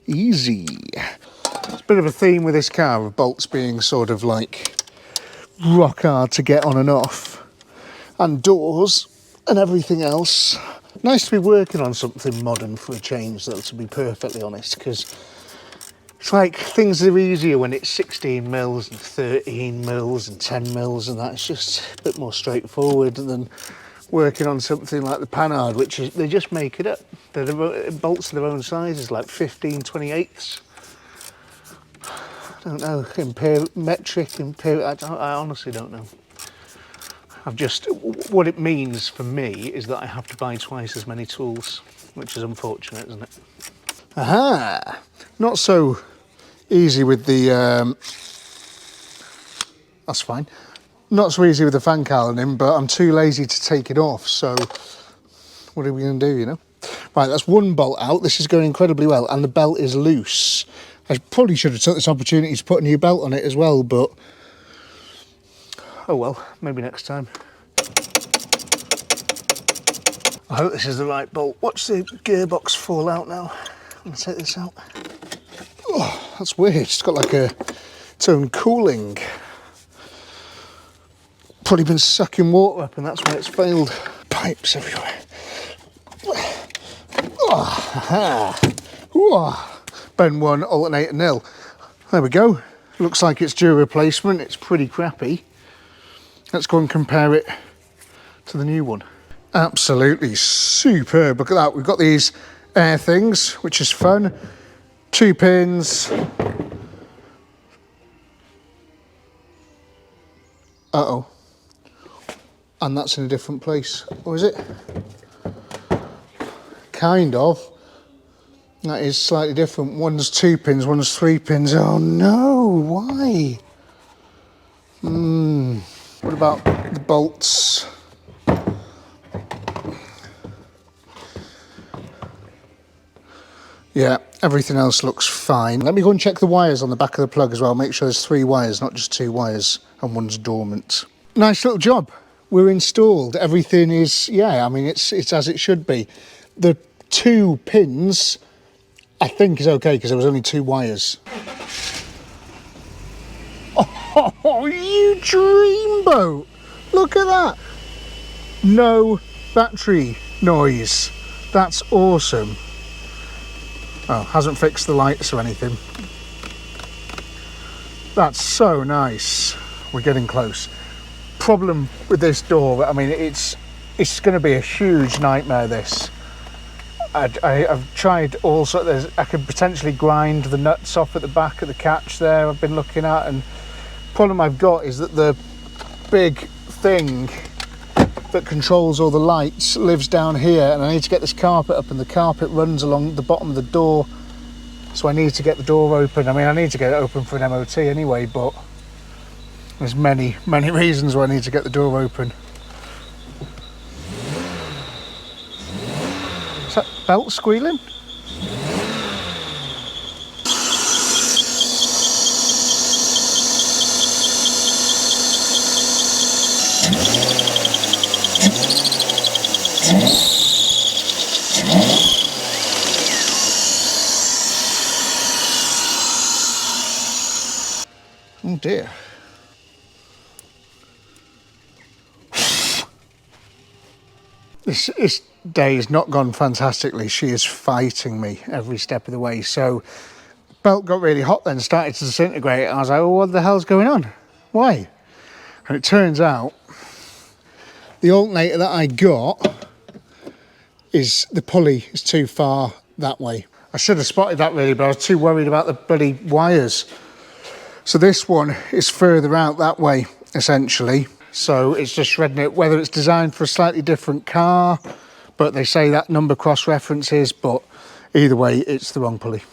S1: easy. It's a bit of a theme with this car of bolts being sort of like rock hard to get on and off, and doors and everything else. Nice to be working on something modern for a change, though, to be perfectly honest, because it's like things are easier when it's 16 mils and 13 mils and 10 mils and that. It's just a bit more straightforward than working on something like the Panhard, which is, they just make it up. They're the bolts of their own sizes, like 15/28. I don't know, metric, I honestly don't know. What it means for me is that I have to buy twice as many tools, which is unfortunate, isn't it? Aha! Not so easy with the, that's fine. Not so easy with the fan cowling, but I'm too lazy to take it off, so what are we going to do, you know? Right, that's one bolt out. This is going incredibly well, and the belt is loose. I probably should have took this opportunity to put a new belt on it as well, but oh well, maybe next time. I hope this is the right bolt. Watch the gearbox fall out now. I'm going to take this out. Oh, that's weird. It's got like its own cooling. Probably been sucking water up, and that's why it's failed. Pipes everywhere. Ben 1, alternator nil. There we go. Looks like it's due a replacement. It's pretty crappy. Let's go and compare it to the new one. Absolutely superb. Look at that. We've got these air things, which is fun. 2 pins. Uh-oh. And that's in a different place. Or is it? Kind of. That is slightly different. One's 2 pins, one's 3 pins. Oh no, why? What about the bolts? Yeah, everything else looks fine. Let me go and check the wires on the back of the plug as well. Make sure there's 3 wires, not just 2 wires, and one's dormant. Nice little job. We're installed. Everything is, yeah, I mean, it's as it should be. The 2 pins, I think, is okay because there was only 2 wires. Oh, you dreamboat! Look at that! No battery noise. That's awesome. Oh, hasn't fixed the lights or anything. That's so nice. We're getting close. Problem with this door, I mean, it's going to be a huge nightmare, this. I've tried all sorts. I could potentially grind the nuts off at the back of the catch there. I've been looking at, and the problem I've got is that the big thing that controls all the lights lives down here, and I need to get this carpet up, and the carpet runs along the bottom of the door, so I need to get the door open. I mean, I need to get it open for an MOT anyway, but there's many reasons why I need to get the door open. Is that belt squealing? Oh dear. This day has not gone fantastically. She is fighting me every step of the way. So belt got really hot then, started to disintegrate. I was like, well, what the hell's going on? Why? And it turns out the alternator that I got is the pulley is too far that way. I should have spotted that really, but I was too worried about the bloody wires. So this one is further out that way, essentially. So it's just shredding it, whether it's designed for a slightly different car, but they say that number cross references, but either way, it's the wrong pulley.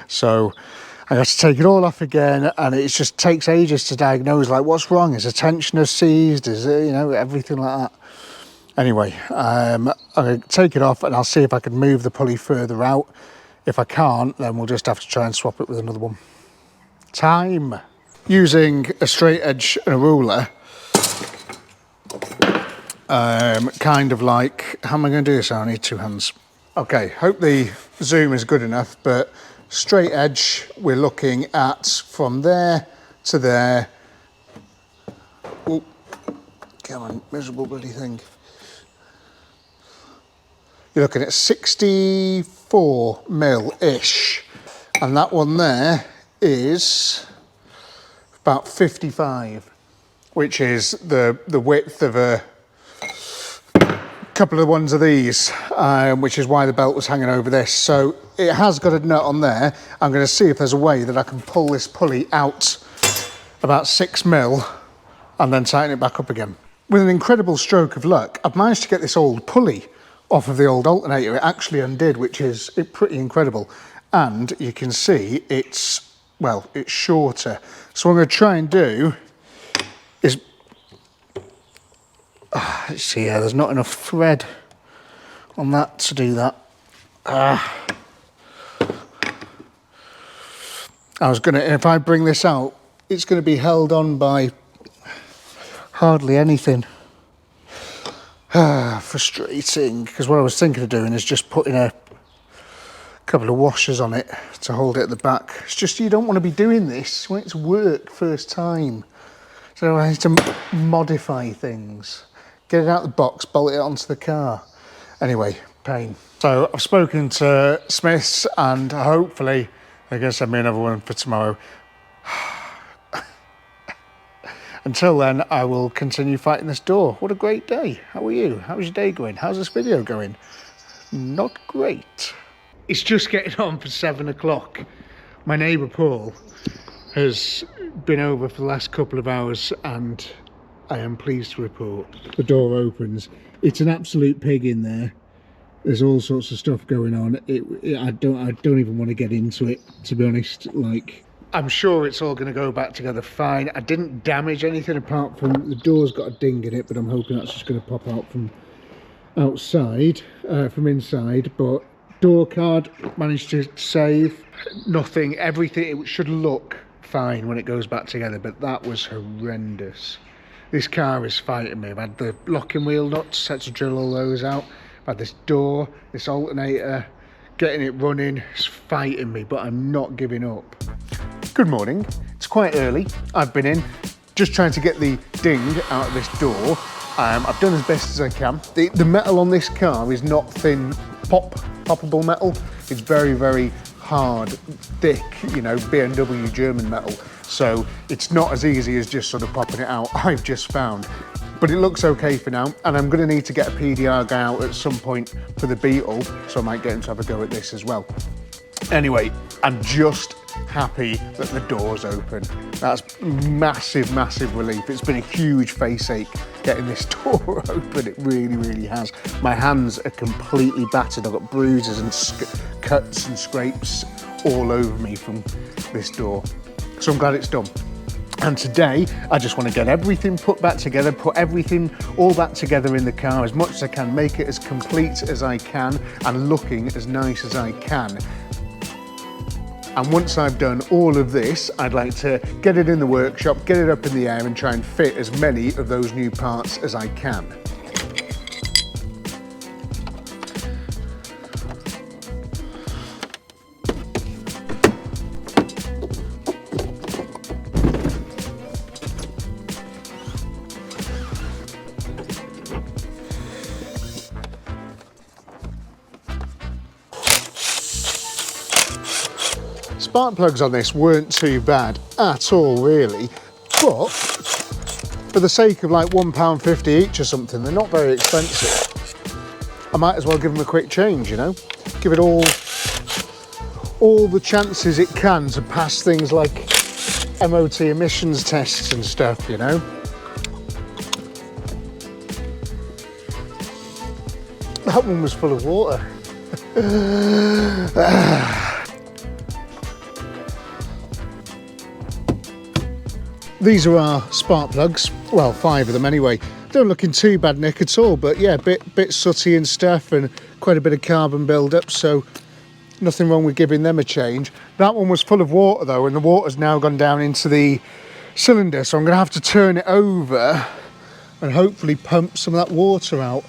S1: So I got to take it all off again, and it just takes ages to diagnose, like, what's wrong? Is the tensioner seized? Is it, you know, everything like that. Anyway, I'm going to take it off, and I'll see if I can move the pulley further out. If I can't, then we'll just have to try and swap it with another one. Time. Using a straight edge and a ruler, kind of like, how am I going to do this? I need two hands. Okay, hope the zoom is good enough, but straight edge, we're looking at from there to there. Oh, come on, miserable bloody thing. You're looking at 64 mil-ish, and that one there is about 55, which is the width of a couple of ones of these, which is why the belt was hanging over this. So it has got a nut on there. I'm going to see if there's a way that I can pull this pulley out about 6 mil and then tighten it back up again. With an incredible stroke of luck, I've managed to get this old pulley off of the old alternator. It actually undid, which is pretty incredible. And you can see it's, well, it's shorter. So what I'm going to try and do is, let's see, yeah, there's not enough thread on that to do that. I was going to, if I bring this out, it's going to be held on by hardly anything. Frustrating, because what I was thinking of doing is just putting a couple of washers on it to hold it at the back. It's just, you don't want to be doing this when it's work first time. So I need to modify things. Get it out of the box, bolt it onto the car. Anyway, pain. So I've spoken to Smiths, and hopefully they're going to send me another one for tomorrow. Until then, I will continue fighting this door. What a great day. How are you? How's your day going? How's this video going? Not great. It's just getting on for 7 o'clock. My neighbour Paul has been over for the last couple of hours, and I am pleased to report the door opens. It's an absolute pig in there. There's all sorts of stuff going on. I don't even want to get into it, to be honest. Like, I'm sure it's all going to go back together fine. I didn't damage anything apart from the door's got a ding in it, but I'm hoping that's just going to pop out from outside, from inside. But door card managed to save. Nothing, everything, it should look fine when it goes back together, but that was horrendous. This car is fighting me. I've had the locking wheel nuts, had to drill all those out. I've had this door, this alternator, getting it running, it's fighting me, but I'm not giving up. Good morning. It's quite early. I've been in, just trying to get the ding out of this door. I've done as best as I can. The metal on this car is not thin, poppable metal. It's very, very hard, thick, you know, BMW German metal. So it's not as easy as just sort of popping it out. I've just found But it looks okay for now, and I'm going to need to get a PDR guy out at some point for the Beetle, so I might get him to have a go at this as well. Anyway, I'm just happy that the door's open. That's massive, massive relief. It's been a huge face ache getting this door open. It really, really has. My hands are completely battered. I've got bruises and cuts and scrapes all over me from this door. So I'm glad it's done. And today, I just want to get everything put back together, put everything all back together in the car as much as I can, make it as complete as I can and looking as nice as I can. And once I've done all of this, I'd like to get it in the workshop, get it up in the air and try and fit as many of those new parts as I can. Spark plugs on this weren't too bad at all, really, but for the sake of like £1.50 each or something, they're not very expensive. I might as well give them a quick change, you know, give it all the chances it can to pass things like MOT emissions tests and stuff, you know. That one was full of water. These are our spark plugs, well 5 of them anyway. Don't look in too bad nick at all, but yeah, bit sooty and stuff and quite a bit of carbon build-up, so nothing wrong with giving them a change. That one was full of water though, and the water's now gone down into the cylinder, so I'm going to have to turn it over and hopefully pump some of that water out.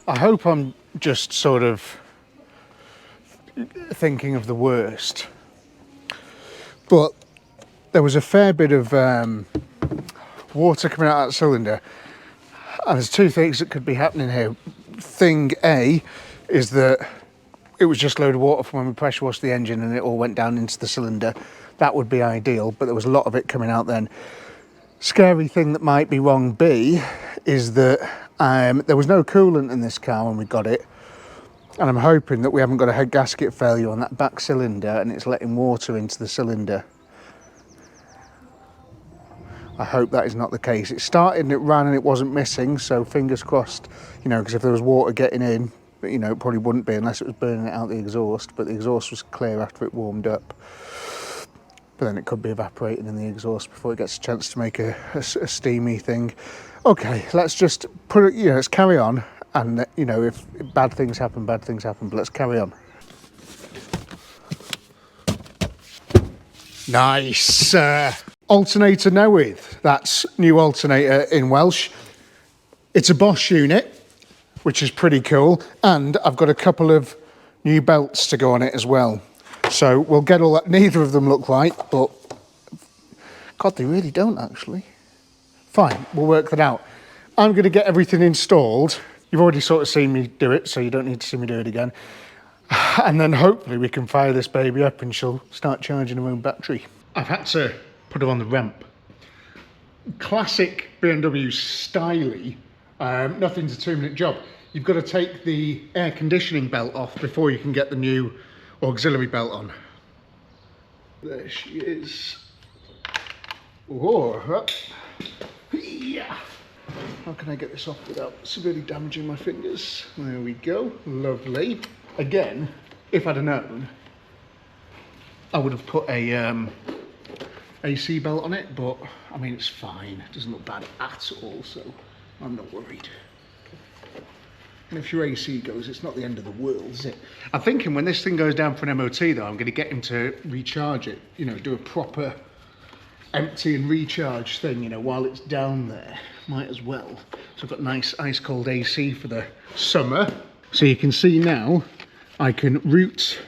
S1: I hope I'm just sort of thinking of the worst, but there was a fair bit of water coming out of that cylinder, and there's two things that could be happening here. Thing A is that it was just a load of water from when we pressure washed the engine and it all went down into the cylinder. That would be ideal, but there was a lot of it coming out then. Scary thing that might be wrong B is that there was no coolant in this car when we got it, and I'm hoping that we haven't got a head gasket failure on that back cylinder and it's letting water into the cylinder. I hope that is not the case. It started and it ran and it wasn't missing, so fingers crossed, you know, because if there was water getting in, you know, it probably wouldn't be unless it was burning it out the exhaust, but the exhaust was clear after it warmed up. But then it could be evaporating in the exhaust before it gets a chance to make a steamy thing. Okay, let's just put it, you know, let's carry on. And, you know, if bad things happen, but let's carry on. Nice. Alternator now with. That's new alternator in Welsh. It's a Bosch unit, which is pretty cool. And I've got a couple of new belts to go on it as well. So we'll get all that. Neither of them look right, but God, they really don't actually. Fine, we'll work that out. I'm going to get everything installed. You've already sort of seen me do it, so you don't need to see me do it again. And then hopefully we can fire this baby up and she'll start charging her own battery. I've had to put her on the ramp. Classic BMW styly, nothing's a 2-minute job. You've got to take the air conditioning belt off before you can get the new auxiliary belt on. There she is. Oh, yeah. How can I get this off without severely damaging my fingers? There we go, lovely. Again, if I'd have known, I would have put a AC belt on it, but I mean, it's fine. It doesn't look bad at all, so I'm not worried. And if your AC goes, it's not the end of the world, is it? I'm thinking when this thing goes down for an MOT though, I'm going to get him to recharge it, you know, do a proper empty and recharge thing, you know, while it's down there. Might as well. So I've got nice ice cold AC for the summer. So you can see now, I can route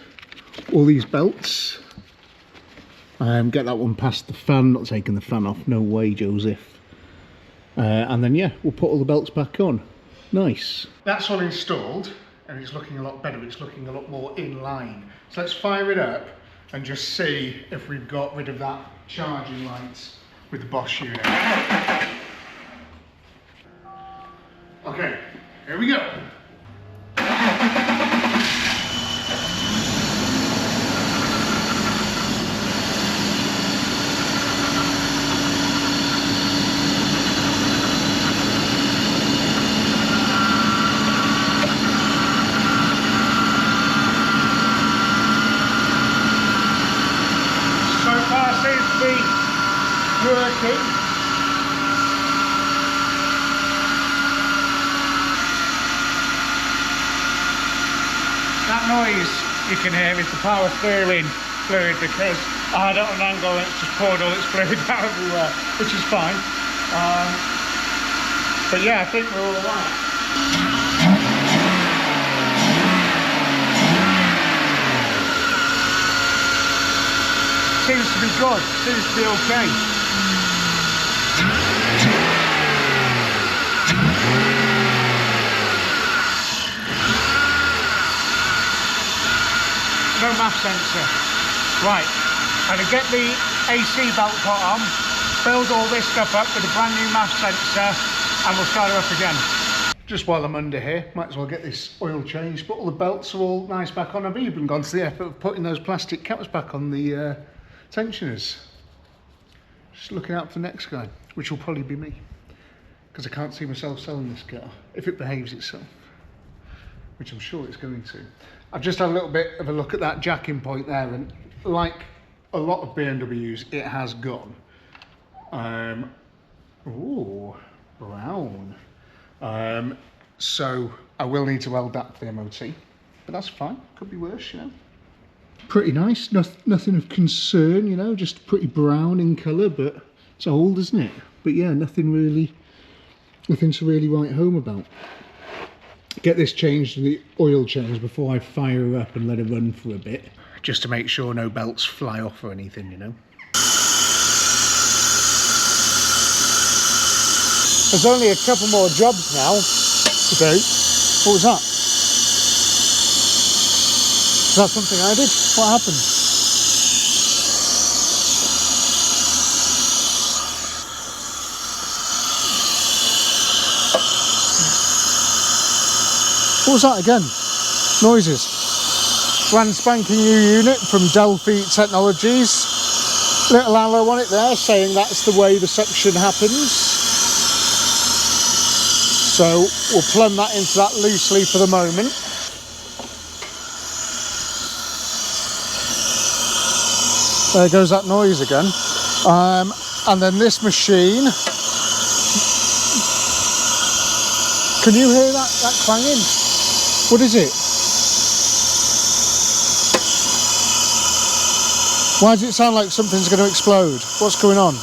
S1: all these belts. Get that one past the fan, not taking the fan off, no way, Joseph. And then yeah, we'll put all the belts back on. Nice. That's all installed. and it's looking a lot better, it's looking a lot more in line. So let's fire it up and just see if we've got rid of that charging light with the Bosch unit. Okay, here we go. Working. That noise you can hear is the power steering fluid, because I had it on an angle and it's just poured all its fluid out everywhere, which is fine. But yeah, I think we're all right. Seems to be good, seems to be okay. No mass sensor. Right, I'm going to get the AC belt put on, build all this stuff up with a brand new mass sensor, and we'll start her up again. Just while I'm under here, might as well get this oil changed, but all the belts are all nice back on. I've even gone to the effort of putting those plastic caps back on the tensioners. Just looking out for the next guy, which will probably be me, because I can't see myself selling this car if it behaves itself, which I'm sure it's going to. I've just had a little bit of a look at that jacking point there, and like a lot of BMWs, it has gone. Ooh, brown. So I will need to weld that for the MOT, but that's fine. Could be worse, you know. Pretty nice, nothing of concern, you know, just pretty brown in colour, but it's old, isn't it? But yeah, nothing to really write home about. Get this changed and the oil changed before I fire her up and let her run for a bit, just to make sure no belts fly off or anything, you know. There's only a couple more jobs now to do. What was that? Is that something I did? What happened? What was that again? Noises. Brand spanking new unit from Delphi Technologies. Little arrow on it there saying that's the way the suction happens. So we'll plumb that into that loosely for the moment. There goes that noise again. And then this machine. Can you hear that clanging? What is it? Why does it sound like something's going to explode? What's going on?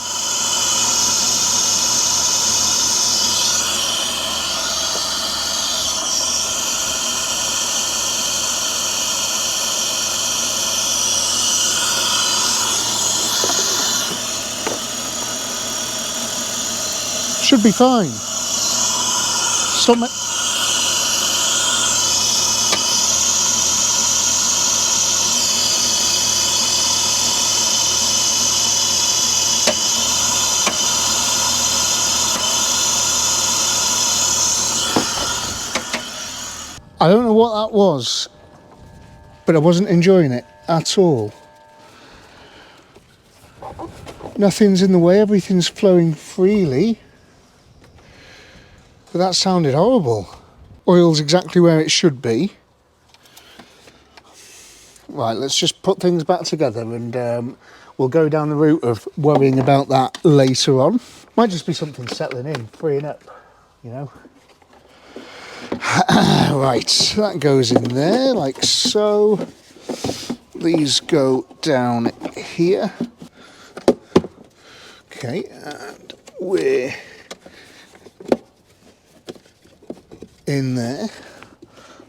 S1: Should be fine. Stop me. I don't know what that was, but I wasn't enjoying it at all. Nothing's in the way, everything's flowing freely. But that sounded horrible. Oil's exactly where it should be. Right, let's just put things back together and we'll go down the route of worrying about that later on. Might just be something settling in, freeing up, you know. Right, that goes in there like so. These go down here. Okay, and we're in there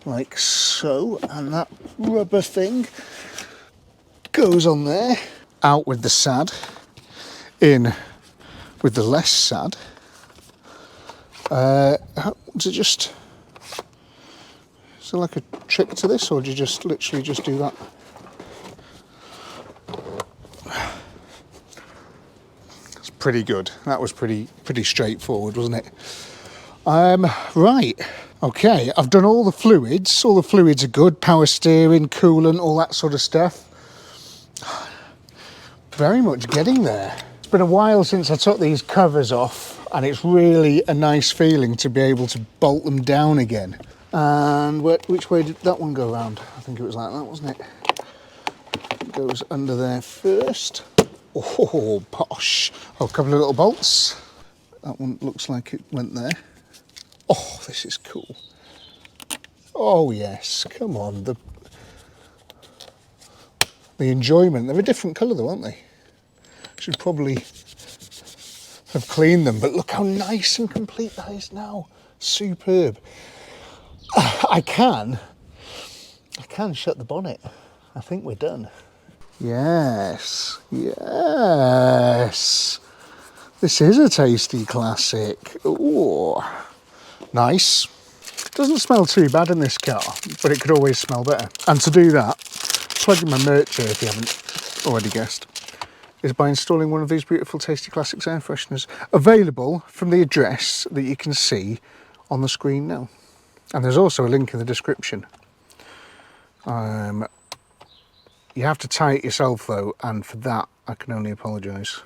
S1: like so, and that rubber thing goes on there. Out with the sad, in with the less sad. To just Is there like a trick to this, or do you just literally just do that? That's pretty good. That was pretty straightforward, wasn't it? Right. Okay, I've done all the fluids. All the fluids are good. Power steering, coolant, all that sort of stuff. Very much getting there. It's been a while since I took these covers off, and it's really a nice feeling to be able to bolt them down again. And which way did that one go around? I think it was like that, wasn't it? It goes under there first. Oh, posh. Oh, a couple of little bolts. That one looks like it went there. Oh, this is cool. Oh yes, come on. The enjoyment. They're a different colour though, aren't they? Should probably have cleaned them, but look how nice and complete that is now. Superb. I can shut the bonnet. I think we're done. Yes, yes. This is a tasty classic. Ooh. Nice. Doesn't smell too bad in this car, but it could always smell better. And to do that, plugging my merch here, if you haven't already guessed, is by installing one of these beautiful Tasty Classics air fresheners, available from the address that you can see on the screen now. And there's also a link in the description. You have to tie it yourself though, and for that I can only apologise.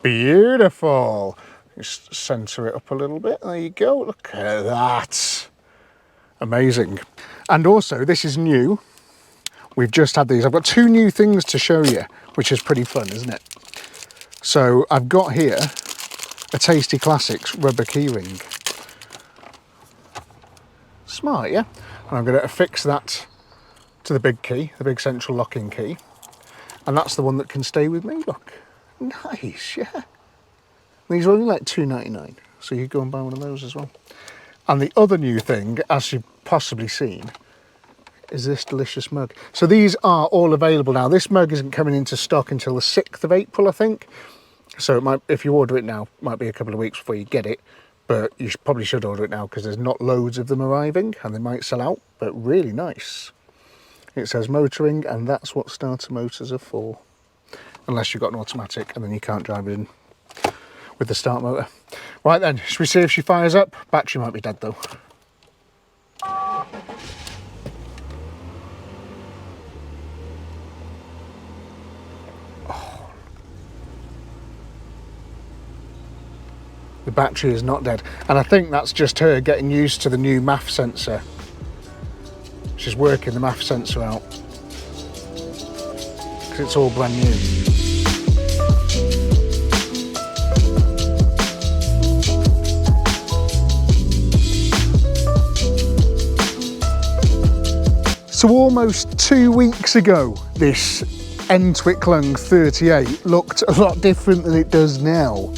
S1: Beautiful. Just centre it up a little bit. There you go. Look at that. Amazing. And also, this is new. We've just had these. I've got two new things to show you, which is pretty fun, isn't it? So I've got here a Tasty Classics rubber keyring. Smart, yeah? And I'm going to affix that to the big key, the big central locking key. And that's the one that can stay with me, look. Nice, yeah. These are only like $2.99, so you could go and buy one of those as well. And the other new thing, as you've possibly seen, is this delicious mug. So these are all available now. This mug isn't coming into stock until the 6th of April, I think. So it might, if you order it now, it might be a couple of weeks before you get it. But you probably should order it now because there's not loads of them arriving and they might sell out, but really nice. It says motoring, and that's what starter motors are for. Unless you've got an automatic and then you can't drive it in with the start motor. Right then, should we see if she fires up? Battery might be dead though. Oh. The battery is not dead. And I think that's just her getting used to the new MAF sensor. She's working the MAF sensor out. Because it's all brand new. So almost 2 weeks ago, this N-Twicklung 38 looked a lot different than it does now.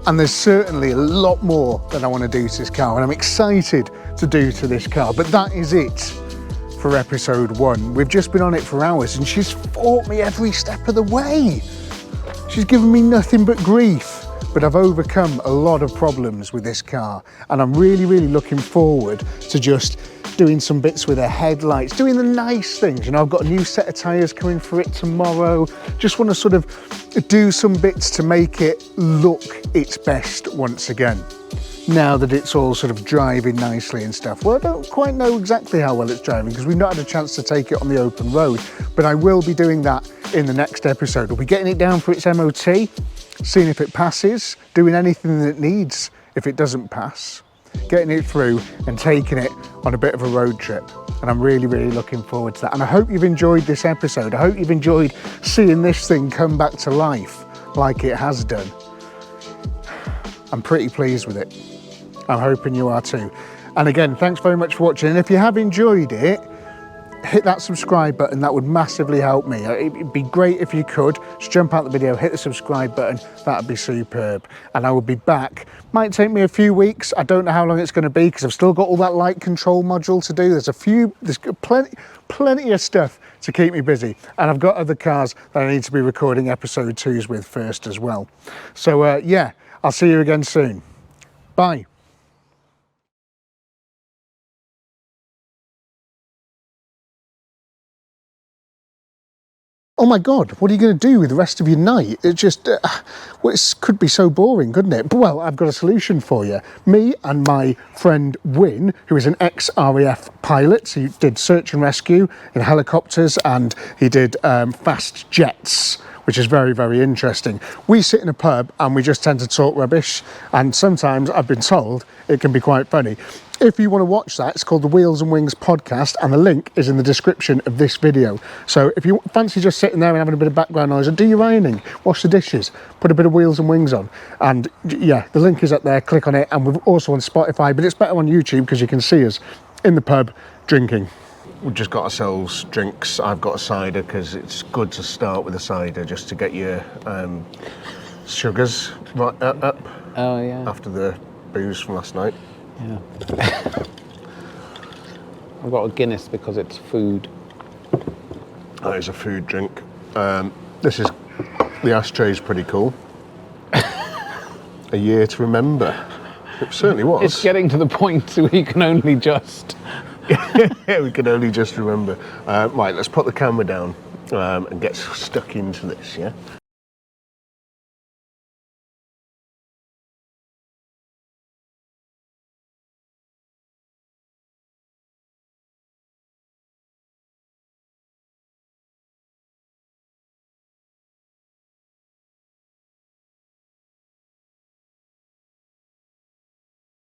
S1: And there's certainly a lot more that I want to do to this car, and I'm excited to do to this car. But that is it for episode 1. We've just been on it for hours and she's fought me every step of the way. She's given me nothing but grief, but I've overcome a lot of problems with this car, and I'm really, really looking forward to just doing some bits with her headlights, doing the nice things. You know, I've got a new set of tyres coming for it tomorrow. Just want to sort of do some bits to make it look its best once again. Now that it's all sort of driving nicely and stuff. Well, I don't quite know exactly how well it's driving because we've not had a chance to take it on the open road, but I will be doing that in the next episode. We'll be getting it down for its MOT, seeing if it passes, doing anything that it needs if it doesn't pass. getting it through and taking it on a bit of a road trip. And I'm really, really looking forward to that. And I hope you've enjoyed this episode. I hope you've enjoyed seeing this thing come back to life like it has done. I'm pretty pleased with it. I'm hoping you are too. And again, thanks very much for watching. And if you have enjoyed it, hit that subscribe button. That would massively help me. It'd be great if you could just jump out the video, hit the subscribe button. That'd be superb. And I will be back. Might take me a few weeks. I don't know how long it's going to be because I've still got all that light control module to do. There's plenty of stuff to keep me busy. And I've got other cars that I need to be recording episode 2s with first as well. So yeah, I'll see you again soon. Bye. Oh my God, what are you going to do with the rest of your night? It just, well, it could be so boring, couldn't it? But well, I've got a solution for you. Me and my friend WYNNE, who is an ex-RAF pilot, so he did search and rescue in helicopters and he did fast jets, which is very, very interesting. We sit in a pub and we just tend to talk rubbish, and sometimes I've been told it can be quite funny. If you want to watch that, it's called the Wheels and Wings podcast, and the link is in the description of this video. So if you fancy just sitting there and having a bit of background noise, and do your ironing, wash the dishes, put a bit of Wheels and Wings on, and yeah, the link is up there, click on it. And we're also on Spotify, but it's better on YouTube because you can see us in the pub drinking. We've just got ourselves drinks. I've got a cider because it's good to start with a cider just to get your sugars right up.
S3: Oh yeah.
S1: After the booze from last night.
S3: Yeah. I've got a Guinness because it's food.
S1: That is a food drink. The ashtray's pretty cool. A year to remember. It certainly was.
S3: It's getting to the point where you can only just...
S1: Yeah, we can only just remember. Right, let's put the camera down and get stuck into this, yeah?